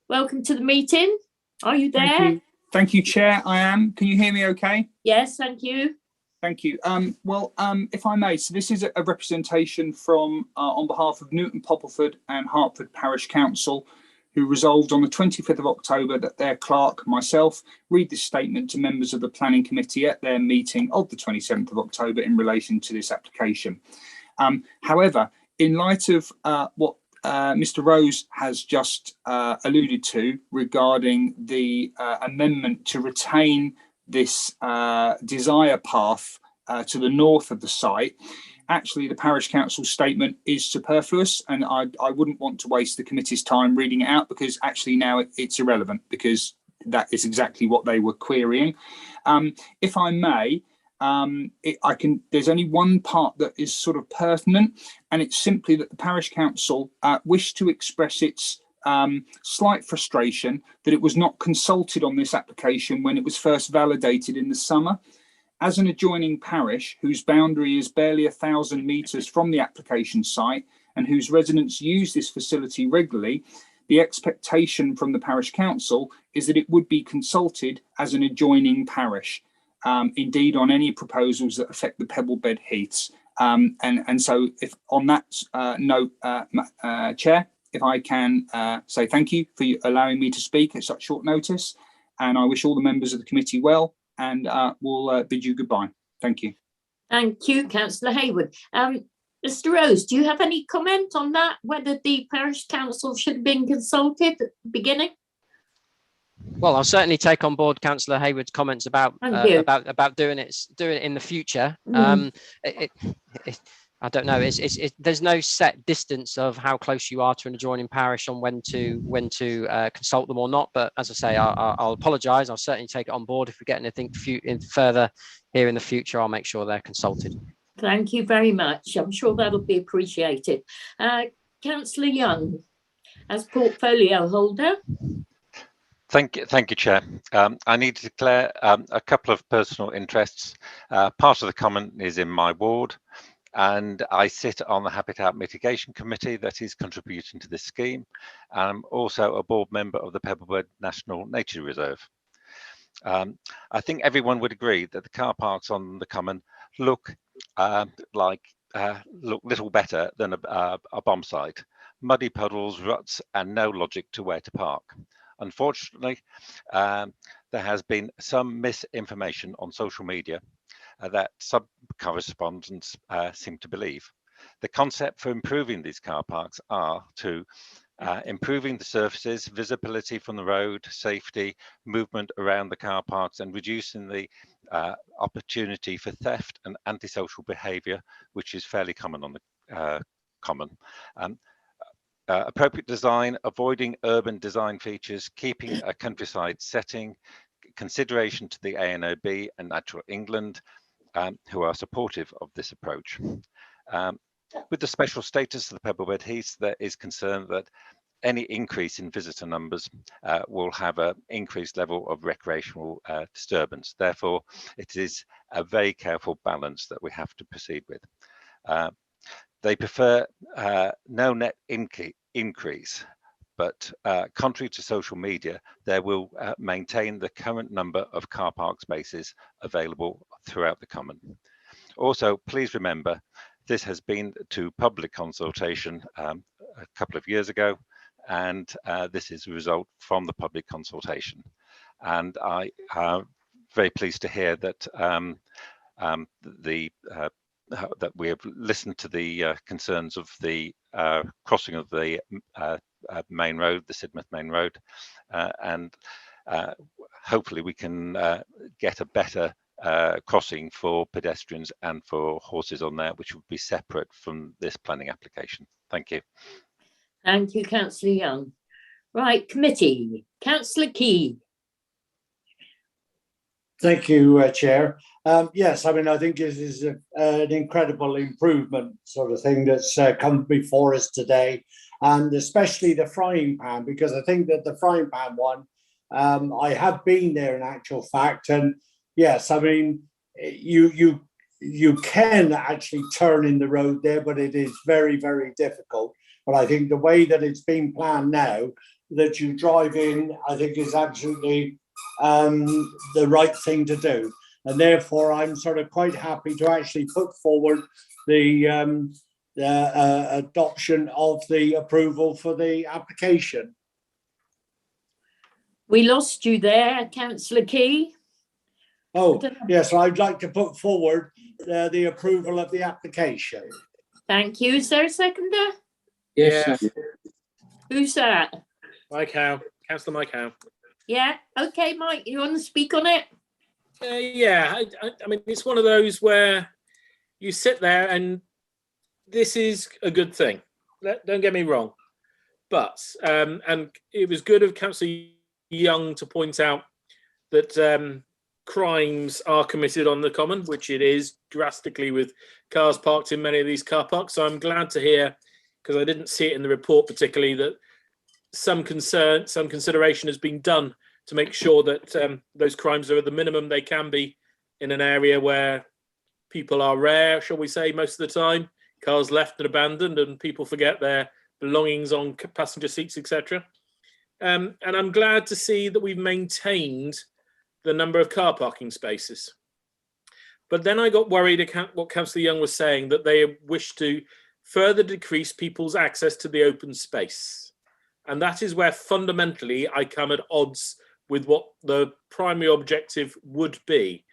B: Welcome to the meeting. Are you there?
U: Thank you, Chair. I am. Can you hear me okay?
B: Yes, thank you.
U: Thank you. If I may, so this is a representation from on behalf of Newton Poppleford and Hertford Parish Council. who resolved on the 25th of October that their clerk, myself, read this statement to members of the Planning Committee at their meeting of the 27th of October in relation to this application. However, in light of what Mr. Rose has just alluded to regarding the amendment to retain this desire path to the north of the site, actually the parish council statement is superfluous, and I wouldn't want to waste the committee's time reading it out, because actually now it's irrelevant, because that is exactly what they were querying. If I may, there's only one part that is sort of pertinent, and it's simply that the parish council wished to express its slight frustration that it was not consulted on this application when it was first validated in the summer. As an adjoining parish whose boundary is barely 1,000 metres from the application site and whose residents use this facility regularly, the expectation from the parish council is that it would be consulted as an adjoining parish, indeed on any proposals that affect the Pebblebed Heaths. And so if on that note, Chair, if I can say thank you for allowing me to speak at such short notice, and I wish all the members of the committee well, and we'll bid you goodbye. Thank you.
B: Thank you, Councillor Hayward. Mr. Rose, do you have any comment on that, whether the parish council should have been consulted at the beginning?
N: Well, I'll certainly take on board Councillor Hayward's comments about doing it in the future. I don't know. There's no set distance of how close you are to an adjoining parish on when to consult them or not. But as I say, I'll apologise. I'll certainly take it on board. If we get anything further here in the future, I'll make sure they're consulted.
B: Thank you very much. I'm sure that'll be appreciated. Councillor Young, as portfolio holder.
O: Thank you, Chair. I need to declare a couple of personal interests. Part of the common is in my ward, and I sit on the Habitat Mitigation Committee that is contributing to this scheme. I'm also a board member of the Pebblebed National Nature Reserve. I think everyone would agree that the car parks on the common look little better than a bomb site. Muddy puddles, ruts, and no logic to where to park. Unfortunately, there has been some misinformation on social media that some correspondents seem to believe. The concept for improving these car parks are to improving the surfaces, visibility from the road, safety, movement around the car parks, and reducing the opportunity for theft and antisocial behaviour, which is fairly common on the common. Appropriate design, avoiding urban design features, keeping a countryside setting, consideration to the ANOB and Natural England, who are supportive of this approach. With the special status of the Pebblebed Heaths, there is concern that any increase in visitor numbers will have an increased level of recreational disturbance. Therefore, it is a very careful balance that we have to proceed with. They prefer no net increase, but contrary to social media, they will maintain the current number of car park spaces available throughout the common. Also, please remember, this has been to public consultation a couple of years ago, and this is a result from the public consultation. And I am very pleased to hear that that we have listened to the concerns of the crossing of the main road, the Sidmouth main road, and hopefully we can get a better crossing for pedestrians and for horses on there, which would be separate from this planning application. Thank you.
B: Thank you, Councillor Young. Right, committee, Councillor Key.
K: Thank you, Chair. Yes, I mean, I think this is an incredible improvement sort of thing that's come before us today, and especially the frying pan, because I think that the frying pan one, I have been there in actual fact, and yes, I mean, you can actually turn in the road there, but it is very, very difficult. But I think the way that it's been planned now, that you drive in, I think is absolutely the right thing to do. And therefore, I'm sort of quite happy to actually put forward the adoption of the approval for the application.
B: We lost you there, Councillor Key.
K: Oh, yes, I'd like to put forward the approval of the application.
B: Thank you. Is there a seconder?
J: Yes.
B: Who's that?
J: Mike Howe, Councillor Mike Howe.
B: Yeah. Okay, Mike, you want to speak on it?
J: Yeah, I mean, it's one of those where you sit there and this is a good thing. Don't get me wrong. But, and it was good of Councillor Young to point out that crimes are committed on the common, which it is drastically with cars parked in many of these car parks. So I'm glad to hear, because I didn't see it in the report particularly, that some consideration has been done to make sure that those crimes are at the minimum they can be in an area where people are rare, shall we say, most of the time. Cars left and abandoned and people forget their belongings on passenger seats, etc. And I'm glad to see that we've maintained the number of car parking spaces. But then I got worried at what Councillor Young was saying, that they wish to further decrease people's access to the open space. And that is where fundamentally I come at odds with what the primary objective would be.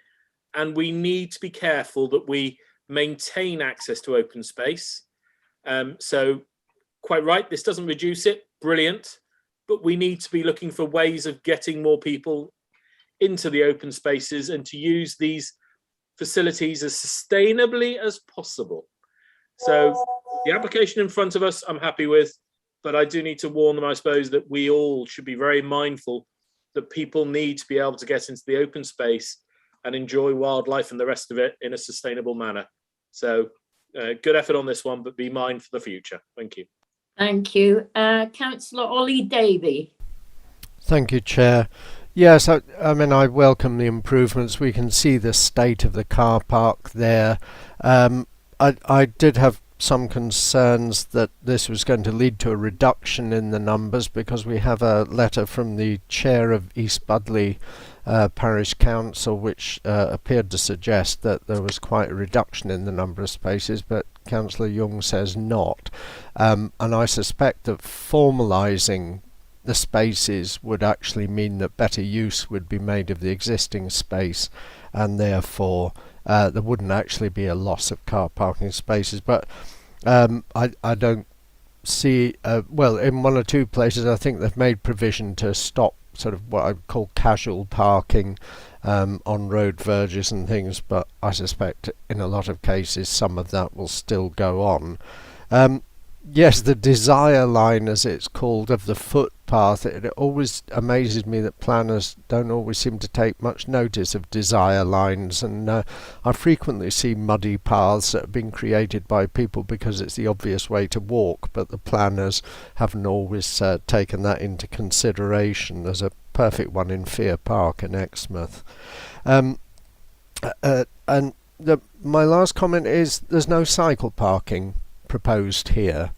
J: And we need to be careful that we maintain access to open space. So quite right, this doesn't reduce it, brilliant, but we need to be looking for ways of getting more people into the open spaces and to use these facilities as sustainably as possible. So the application in front of us, I'm happy with, but I do need to warn them, I suppose, that we all should be very mindful that people need to be able to get into the open space and enjoy wildlife and the rest of it in a sustainable manner. So good effort on this one, but be mindful for the future. Thank you.
B: Thank you. Councillor Ollie Davey.
E: Thank you, Chair. Yes, I mean, I welcome the improvements. We can see the state of the car park there. I did have some concerns that this was going to lead to a reduction in the numbers, because we have a letter from the chair of East Budleigh Parish Council which appeared to suggest that there was quite a reduction in the number of spaces, but Councillor Young says not. And I suspect that formalising the spaces would actually mean that better use would be made of the existing space, and therefore there wouldn't actually be a loss of car parking spaces. But I don't see, well, in one or two places I think they've made provision to stop sort of what I call casual parking on road verges and things, but I suspect in a lot of cases some of that will still go on. Yes, the desire line, as it's called, of the footpath, it always amazes me that planners don't always seem to take much notice of desire lines, and I frequently see muddy paths that have been created by people because it's the obvious way to walk, but the planners haven't always taken that into consideration. There's a perfect one in Fear Park in Exmouth. And my last comment is there's no cycle parking proposed here,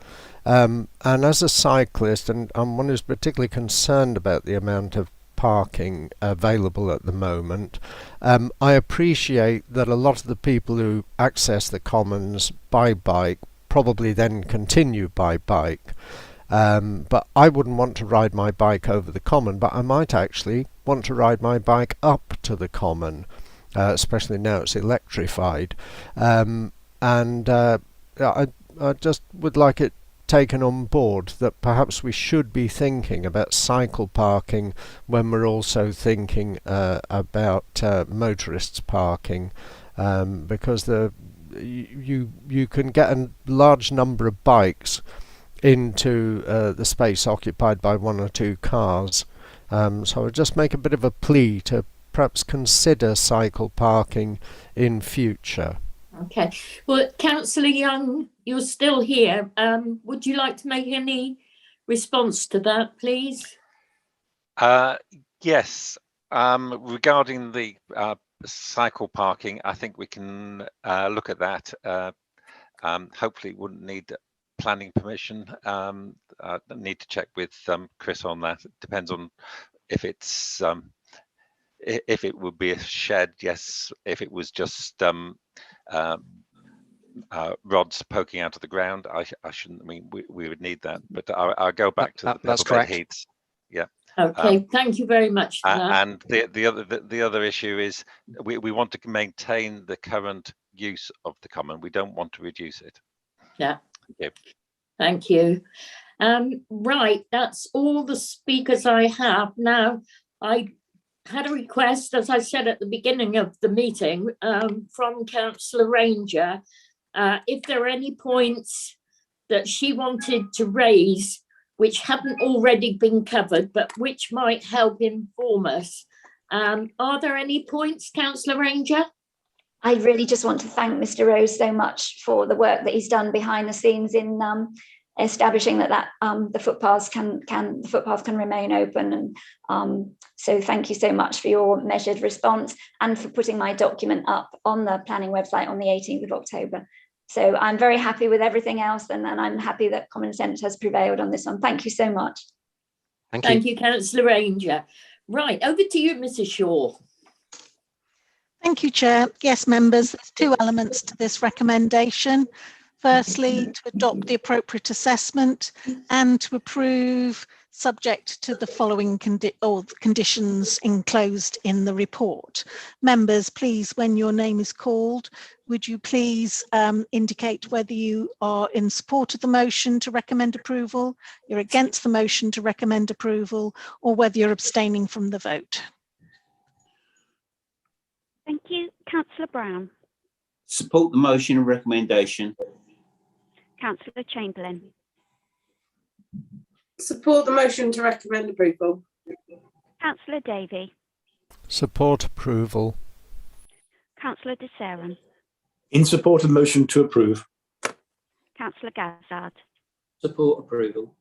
E: and as a cyclist, and I'm one who's particularly concerned about the amount of parking available at the moment, I appreciate that a lot of the people who access the commons by bike probably then continue by bike, but I wouldn't want to ride my bike over the common, but I might actually want to ride my bike up to the common, especially now it's electrified, and I just would like it taken on board that perhaps we should be thinking about cycle parking when we're also thinking about motorists parking, because you can get a large number of bikes into the space occupied by one or two cars. So I'll just make a bit of a plea to perhaps consider cycle parking in future.
B: Okay. Well, Councillor Young, you're still here. Would you like to make any response to that, please?
O: Yes. Regarding the cycle parking, I think we can look at that. Hopefully, it wouldn't need planning permission. I need to check with Chris on that. It depends on if it's if it would be a shed. Yes. If it was just rods poking out of the ground, I shouldn't. I mean, we would need that, but I'll go back to
N: that's correct.
O: Heaths. Yeah.
B: Okay, thank you very much for that.
O: And the other issue is we want to maintain the current use of the common. We don't want to reduce it.
B: Yeah.
O: Thank you.
B: Thank you. Right, that's all the speakers I have. Now, I had a request, as I said at the beginning of the meeting, from Councillor Ranger. If there are any points that she wanted to raise which haven't already been covered, but which might help inform us. Are there any points, Councillor Ranger?
R: I really just want to thank Mr. Rose so much for the work that he's done behind the scenes in establishing that the footpath can remain open. And so thank you so much for your measured response and for putting my document up on the planning website on the 18th of October. So I'm very happy with everything else, and I'm happy that common sense has prevailed on this one. Thank you so much.
B: Thank you, Councillor Ranger. Right, over to you, Mrs. Shaw.
C: Thank you, Chair. Yes, members, there's two elements to this recommendation. Firstly, to adopt the appropriate assessment and to approve subject to the following conditions enclosed in the report. Members, please, when your name is called, would you please indicate whether you are in support of the motion to recommend approval, you're against the motion to recommend approval, or whether you're abstaining from the vote.
A: Thank you. Councillor Brown.
M: Support the motion and recommendation.
A: Councillor Chamberlain.
H: Support the motion to recommend approval.
A: Councillor Davey.
E: Support approval.
A: Councillor De Saran.
I: In support of motion to approve.
A: Councillor Gazzard.
T: Support approval.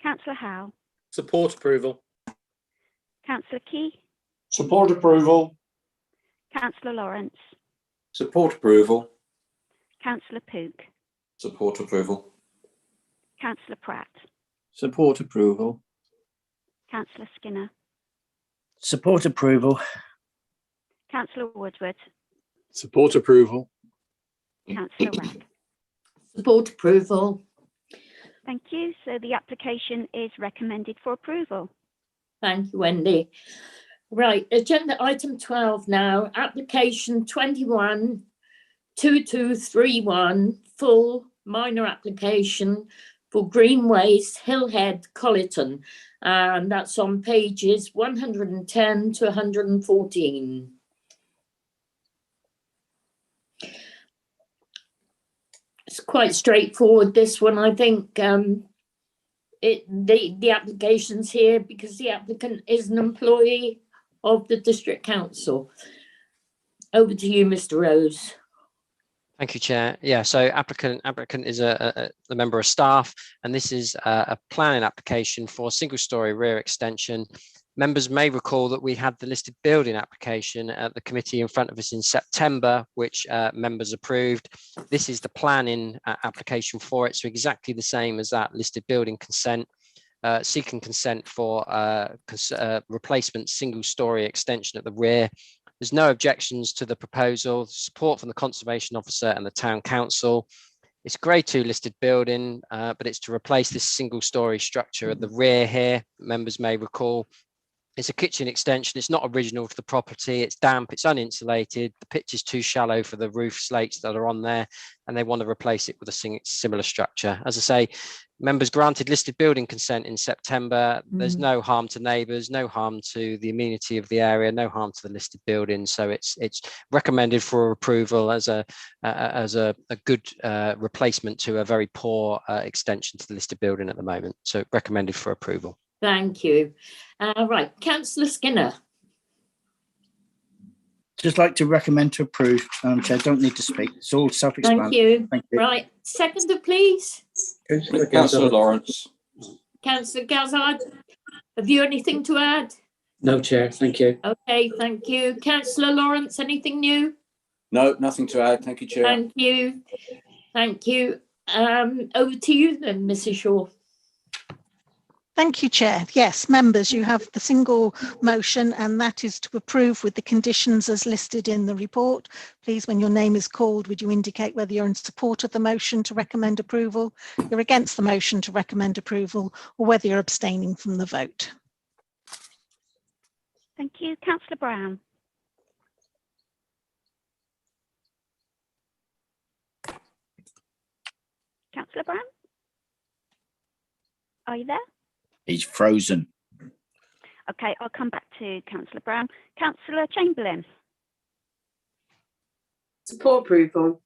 A: Councillor Howe.
J: Support approval.
A: Councillor Key.
K: Support approval.
A: Councillor Lawrence.
D: Support approval.
A: Councillor Pook.
L: Support approval.
A: Councillor Pratt.
Q: Support approval.
A: Councillor Skinner.
F: Support approval.
A: Councillor Woodward.
G: Support approval.
A: Councillor Rack.
B: Support approval.
A: Thank you. So the application is recommended for approval.
B: Thank you, Wendy. Right, agenda item 12 now, application 21-2231, full minor application for Greenways, Hillhead, Colleton, and that's on pages 110 to 114. It's quite straightforward, this one. I think the application's here because the applicant is an employee of the District Council. Over to you, Mr. Rose.
N: Thank you, Chair. Yeah, so applicant is a member of staff, and this is a planning application for a single-storey rear extension. Members may recall that we had the listed building application at the committee in front of us in September, which members approved. This is the planning application for it, so exactly the same as that listed building consent. Seeking consent for replacement single-storey extension at the rear. There's no objections to the proposal, support from the Conservation Officer and the Town Council. It's a Grade 2 listed building, but it's to replace this single-storey structure at the rear here. Members may recall. It's a kitchen extension. It's not original to the property. It's damp. It's uninsulated. The pitch is too shallow for the roof slates that are on there, and they want to replace it with a similar structure. As I say, members granted listed building consent in September. There's no harm to neighbours, no harm to the amenity of the area, no harm to the listed building. So it's recommended for approval as a good replacement to a very poor extension to the listed building at the moment. So recommended for approval.
B: Thank you. Right, Councillor Skinner.
F: Just like to recommend to approve, Chair. Don't need to speak. It's all self-explanatory.
B: Thank you. Right, seconder, please.
L: Councillor Lawrence.
B: Councillor Gazzard, have you anything to add?
T: No, Chair. Thank you.
B: Okay, thank you. Councillor Lawrence, anything new?
D: No, nothing to add. Thank you, Chair.
B: Thank you. Thank you. Over to you then, Mrs. Shaw.
C: Thank you, Chair. Yes, members, you have the single motion, and that is to approve with the conditions as listed in the report. Please, when your name is called, would you indicate whether you're in support of the motion to recommend approval, you're against the motion to recommend approval, or whether you're abstaining from the vote.
A: Thank you. Councillor Brown. Councillor Brown? Are you there?
F: He's frozen.
A: Okay, I'll come back to Councillor Brown. Councillor Chamberlain.
H: Support approval.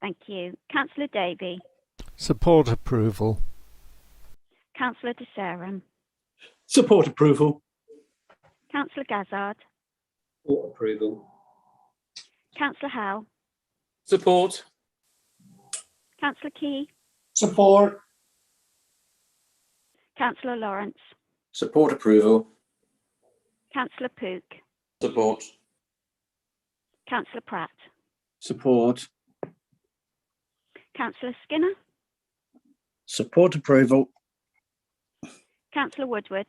A: Thank you. Councillor Davey.
E: Support approval.
A: Councillor De Sarum.
K: Support approval.
A: Councillor Gazzard.
T: Support approval.
A: Councillor Howe.
J: Support.
A: Councillor Key.
K: Support.
A: Councillor Lawrence.
D: Support approval.
A: Councillor Pook.
L: Support.
A: Councillor Pratt.
F: Support.
A: Councillor Skinner.
F: Support approval.
A: Councillor Woodward.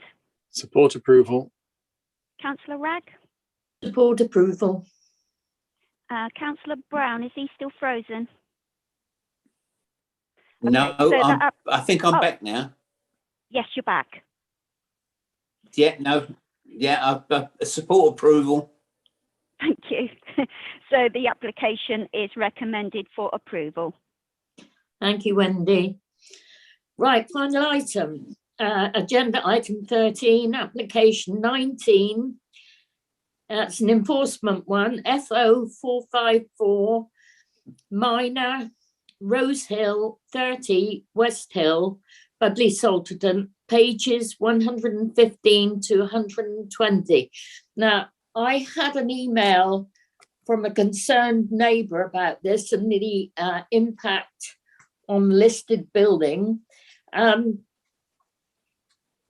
G: Support approval.
A: Councillor Ragg.
B: Support approval.
A: Councillor Brown, is he still frozen?
M: No,
A: so
M: I think I'm back now.
A: Yes, you're back.
M: Yeah, no, yeah, support approval.
A: Thank you. So the application is recommended for approval.
B: Thank you, Wendy. Right, final item. Agenda item 13, application 19. That's an enforcement one, FO 454, minor, Rose Hill 30, West Hill, Budley Salterton, pages 115 to 120. Now, I had an email from a concerned neighbour about this and the impact on listed building.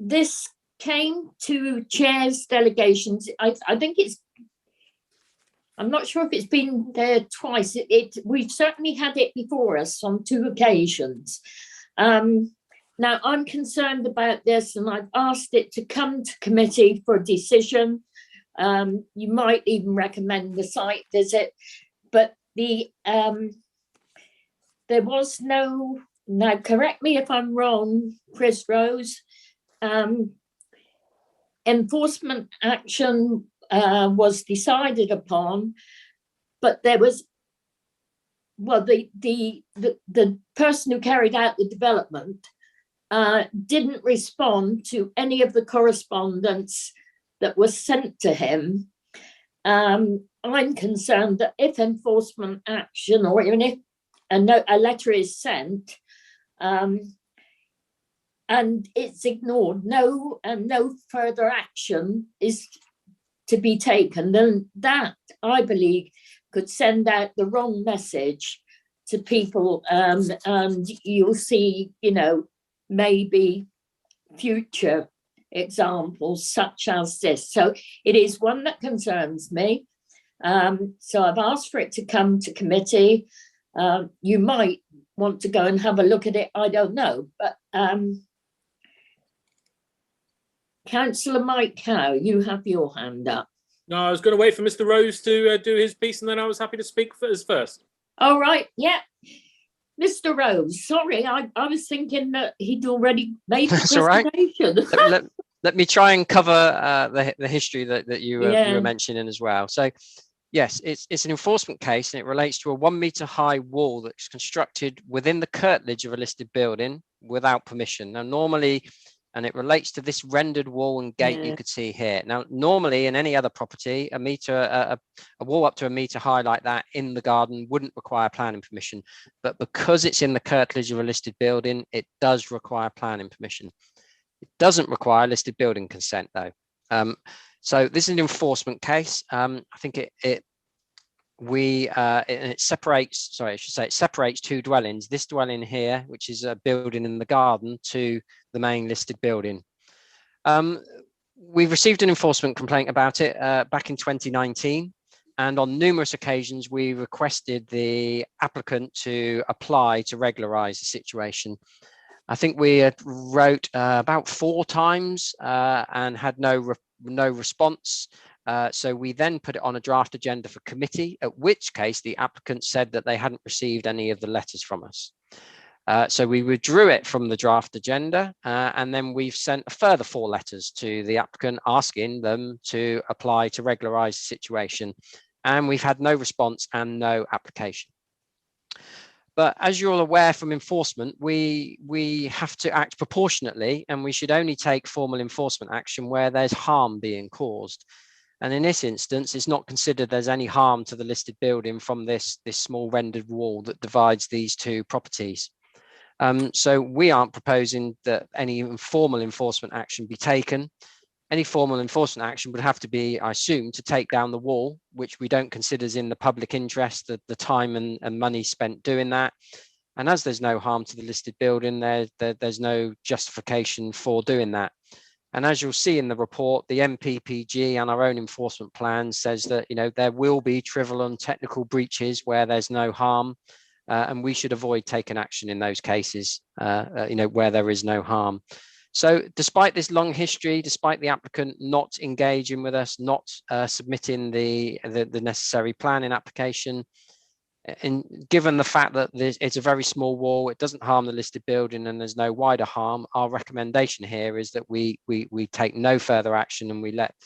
B: This came to Chair's delegations. I think I'm not sure if it's been there twice. We've certainly had it before us on 2 occasions. Now, I'm concerned about this and I've asked it to come to committee for a decision. You might even recommend the site visit, but there was no, now correct me if I'm wrong, Chris Rose, enforcement action was decided upon, but there was, well, the person who carried out the development didn't respond to any of the correspondence that was sent to him. I'm concerned that if enforcement action, or even if a letter is sent, and it's ignored, no further action is to be taken, then that, I believe, could send out the wrong message to people, and you'll see, maybe future examples such as this. So it is one that concerns me. So I've asked for it to come to committee. You might want to go and have a look at it, I don't know, but Councillor Mike Howe, you have your hand up.
J: No, I was going to wait for Mr. Rose to do his piece, and then I was happy to speak first. All
B: right, yeah. Mr. Rose, sorry, I was thinking that he'd already made the presentation.
N: All right. let me try and cover the history that you were mentioning as well. So, yes, it's an enforcement case, and it relates to a 1 metre high wall that's constructed within the curtilage of a listed building without permission. Now, normally, and it relates to this rendered wall and gate you could see here. Now, normally in any other property, a wall up to 1 metre high like that in the garden wouldn't require planning permission. But because it's in the curtilage of a listed building, it does require planning permission. It doesn't require listed building consent though. So this is an enforcement case. I think it separates, it separates 2 dwellings. This dwelling here, which is a building in the garden, to the main listed building. We've received an enforcement complaint about it back in 2019, and on numerous occasions we requested the applicant to apply to regularise the situation. I think we had wrote about 4 times and had no response. So we then put it on a draft agenda for committee, at which case the applicant said that they hadn't received any of the letters from us. So we withdrew it from the draft agenda, and then we've sent a further 4 letters to the applicant asking them to apply to regularise the situation. And we've had no response and no application. But as you're all aware from enforcement, we have to act proportionately, and we should only take formal enforcement action where there's harm being caused. And in this instance, it's not considered there's any harm to the listed building from this small rendered wall that divides these 2 properties. So we aren't proposing that any formal enforcement action be taken. Any formal enforcement action would have to be, I assume, to take down the wall, which we don't consider is in the public interest, the time and money spent doing that. And as there's no harm to the listed building, there's no justification for doing that. And as you'll see in the report, the MPPG and our own enforcement plan says that, you know, there will be trivial and technical breaches where there's no harm, and we should avoid taking action in those cases, you know, where there is no harm. So despite this long history, despite the applicant not engaging with us, not submitting the necessary planning application, and given the fact that it's a very small wall, it doesn't harm the listed building and there's no wider harm, our recommendation here is that we take no further action and we let the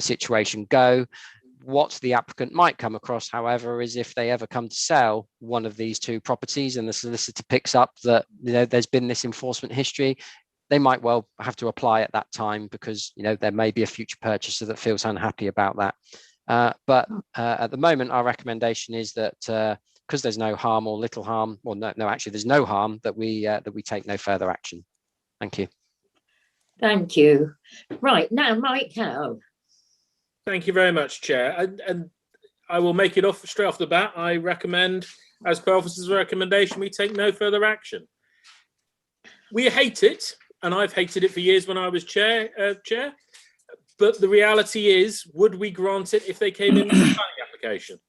N: situation go. What the applicant might come across, however, is if they ever come to sell one of these 2 properties and the solicitor picks up that, you know, there's been this enforcement history, they might well have to apply at that time because, you know, there may be a future purchaser that feels unhappy about that. But at the moment, our recommendation is that because there's no harm or little harm, or no, actually there's no harm, that we take no further action. Thank you.
B: Thank you. Right, now Mike Howe.
J: Thank you very much, Chair. And I will make it off straight off the bat. I recommend, as per officer's recommendation, we take no further action. We hate it, and I've hated it for years when I was chair. But the reality is, would we grant it if they came in with a planning application?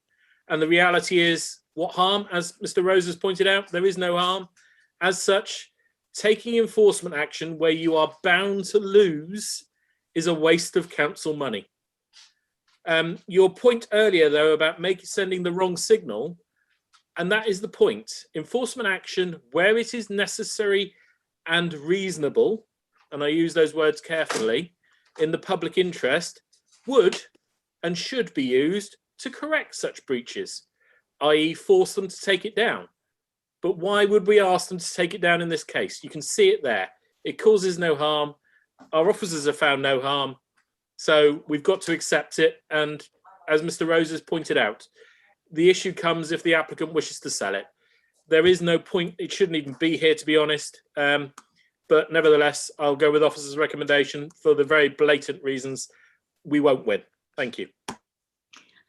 J: And the reality is, what harm? As Mr. Rose has pointed out, there is no harm. As such, taking enforcement action where you are bound to lose is a waste of council money. Your point earlier, though, about sending the wrong signal, and that is the point. Enforcement action, where it is necessary and reasonable, and I use those words carefully, in the public interest, would and should be used to correct such breaches, i.e. force them to take it down. But why would we ask them to take it down in this case? You can see it there. It causes no harm. Our officers have found no harm. So we've got to accept it. And as Mr. Rose has pointed out, the issue comes if the applicant wishes to sell it. There is no point. It shouldn't even be here, to be honest. But nevertheless, I'll go with officer's recommendation for the very blatant reasons we won't win. Thank you.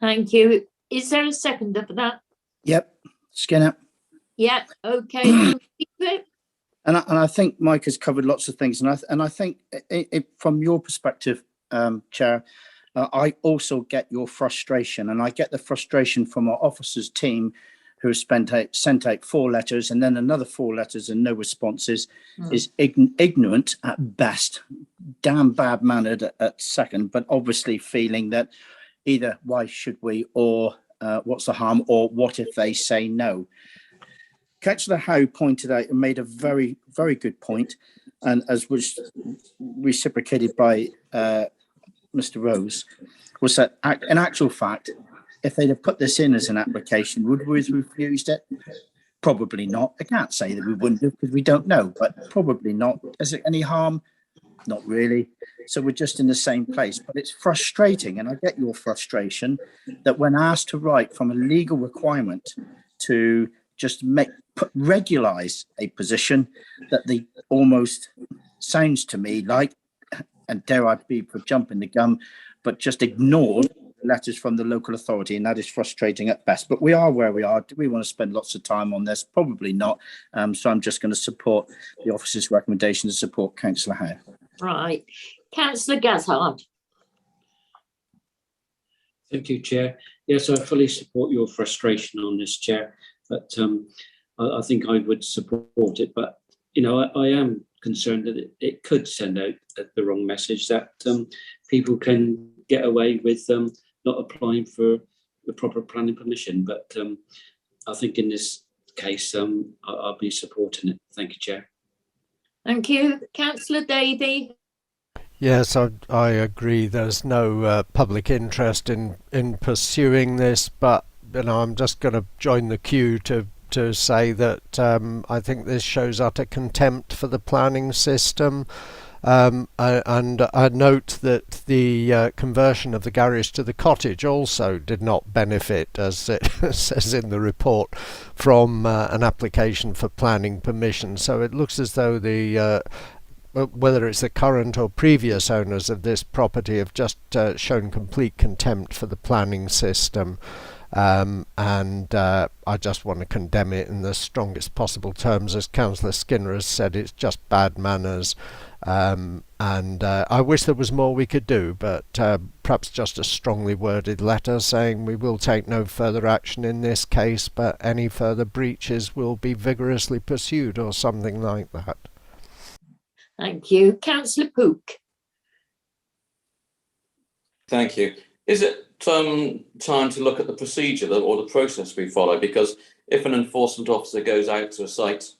B: Thank you. Is there a seconder for that?
F: Yep, Skinner.
B: Yeah, okay.
F: And I think Mike has covered lots of things. And I think from your perspective, Chair, I also get your frustration, and I get the frustration from our officers team who sent out 4 letters and then another 4 letters and no responses, is ignorant at best, damn bad mannered at second, but obviously feeling that either why should we, or what's the harm, or what if they say no. Councillor Howe pointed out and made a very, very good point, and as was reciprocated by Mr. Rose, was that in actual fact, if they'd have put this in as an application, would we have refused it? Probably not. I can't say that we wouldn't have because we don't know, but probably not. Is it any harm? Not really. So we're just in the same place, but it's frustrating, and I get your frustration, that when asked to write from a legal requirement to just regularize a position, that they almost sounds to me like, and dare I be for jumping the gun, but just ignored letters from the local authority, and that is frustrating at best. But we are where we are. Do we want to spend lots of time on this? Probably not. So I'm just going to support the officer's recommendation to support Councillor Howe.
B: Right. Councillor Gathard.
T: Thank you, Chair. Yes, I fully support your frustration on this, Chair, but I think I would support it. But, you know, I am concerned that it could send out the wrong message, that people can get away with not applying for the proper planning permission. But I think in this case, I'll be supporting it. Thank you, Chair.
B: Thank you. Councillor Davey.
E: Yes, I agree. There's no public interest in pursuing this, but I'm just going to join the queue to say that I think this shows utter contempt for the planning system. And I note that the conversion of the garage to the cottage also did not benefit, as it says in the report, from an application for planning permission. So it looks as though the whether it's the current or previous owners of this property have just shown complete contempt for the planning system. And I just want to condemn it in the strongest possible terms. As Councillor Skinner has said, it's just bad manners. And I wish there was more we could do, but perhaps just a strongly worded letter saying we will take no further action in this case, but any further breaches will be vigorously pursued, or something like that.
B: Thank you. Councillor Pook.
L: Thank you. Is it time to look at the procedure or the process we follow? Because if an enforcement officer goes out to a site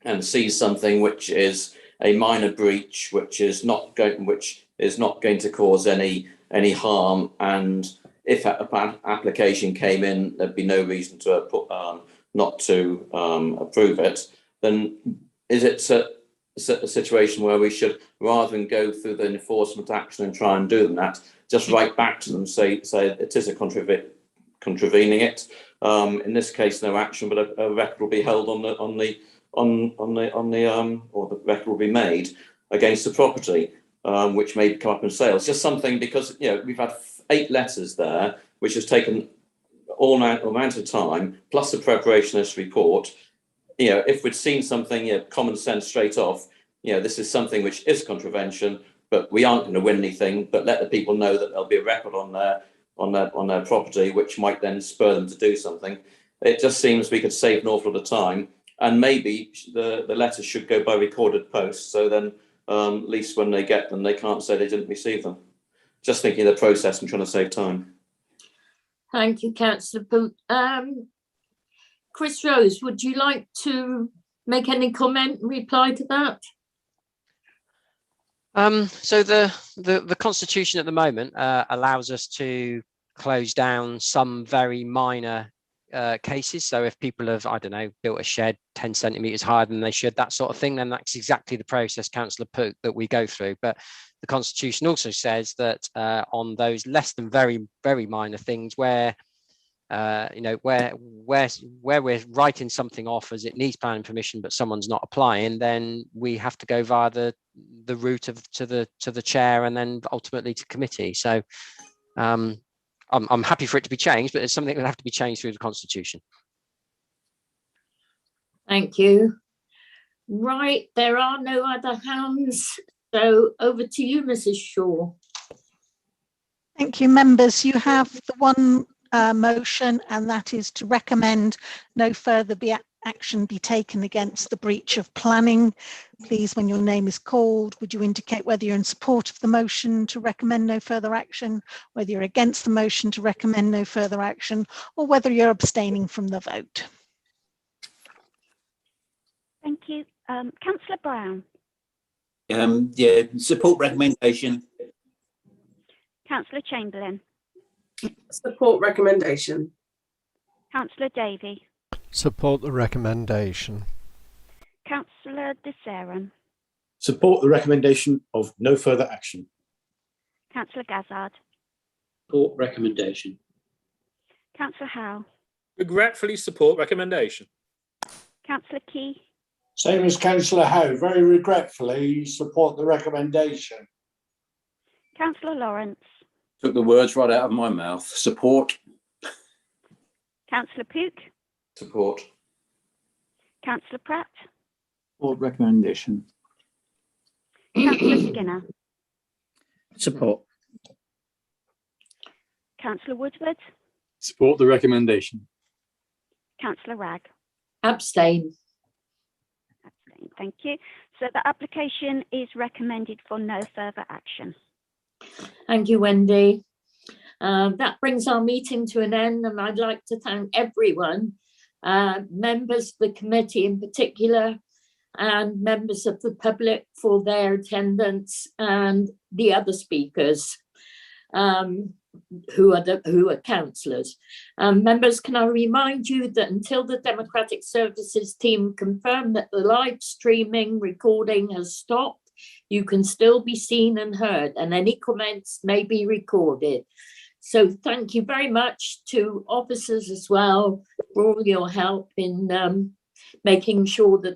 L: and sees something which is a minor breach, which is not going to cause any harm, and if an application came in, there'd be no reason to not to approve it, then is it a situation where we should, rather than go through the enforcement action and try and do that, just write back to them, say it is a contravening it. In this case, no action, but a record will be held or the record will be made against the property, which may come up in sales. Just something, because we've had 8 letters there, which has taken all amount of time, plus the preparation of this report. If we'd seen something, common sense straight off, this is something which is contravention, but we aren't going to win anything, but let the people know that there'll be a record on their property, which might then spur them to do something. It just seems we could save an awful lot of time, and maybe the letters should go by recorded post, so then at least when they get them, they can't say they didn't receive them. Just thinking of the process and trying to save time.
B: Thank you, Councillor Pook. Chris Rose, would you like to make any comment in reply to that?
N: So the Constitution at the moment allows us to close down some very minor cases. So if people have, I don't know, built a shed 10 centimetres higher than they should, that sort of thing, then that's exactly the process, Councillor Pook, that we go through. But the Constitution also says that on those less than very, very minor things where where we're writing something off as it needs planning permission, but someone's not applying, then we have to go via the route of to the chair and then ultimately to committee. So I'm happy for it to be changed, but it's something that will have to be changed through the Constitution.
B: Thank you. Right, there are no other hands, so over to you, Mrs. Shaw.
C: Thank you, members. You have the one motion, and that is to recommend no further action be taken against the breach of planning. Please, when your name is called, would you indicate whether you're in support of the motion to recommend no further action, whether you're against the motion to recommend no further action, or whether you're abstaining from the vote.
A: Thank you. Councillor Brown.
M: Yeah, support recommendation.
A: Councillor Chamberlain.
H: Support recommendation.
A: Councillor Davey.
E: Support the recommendation.
A: Councillor De Saran.
I: Support the recommendation of no further action.
A: Councillor Gazzard.
T: Support recommendation.
A: Councillor Howe.
J: Regretfully support recommendation.
A: Councillor Key.
K: Same as Councillor Howe, very regretfully support the recommendation.
A: Councillor Lawrence.
D: Took the words right out of my mouth. Support.
A: Councillor Pook.
L: Support.
A: Councillor Pratt.
F: Support recommendation.
A: Councillor Skinner.
F: Support.
A: Councillor Woodward.
G: Support the recommendation.
A: Councillor Ragg.
B: Abstain.
A: Abstain. Thank you. So the application is recommended for no further action.
B: Thank you, Wendy. That brings our meeting to an end, and I'd like to thank everyone members of the committee in particular, and members of the public for their attendance, and the other speakers who are councillors. Members, can I remind you that until the Democratic Services team confirm that the live streaming recording has stopped, you can still be seen and heard, and any comments may be recorded. So thank you very much to officers as well for all your help in making sure that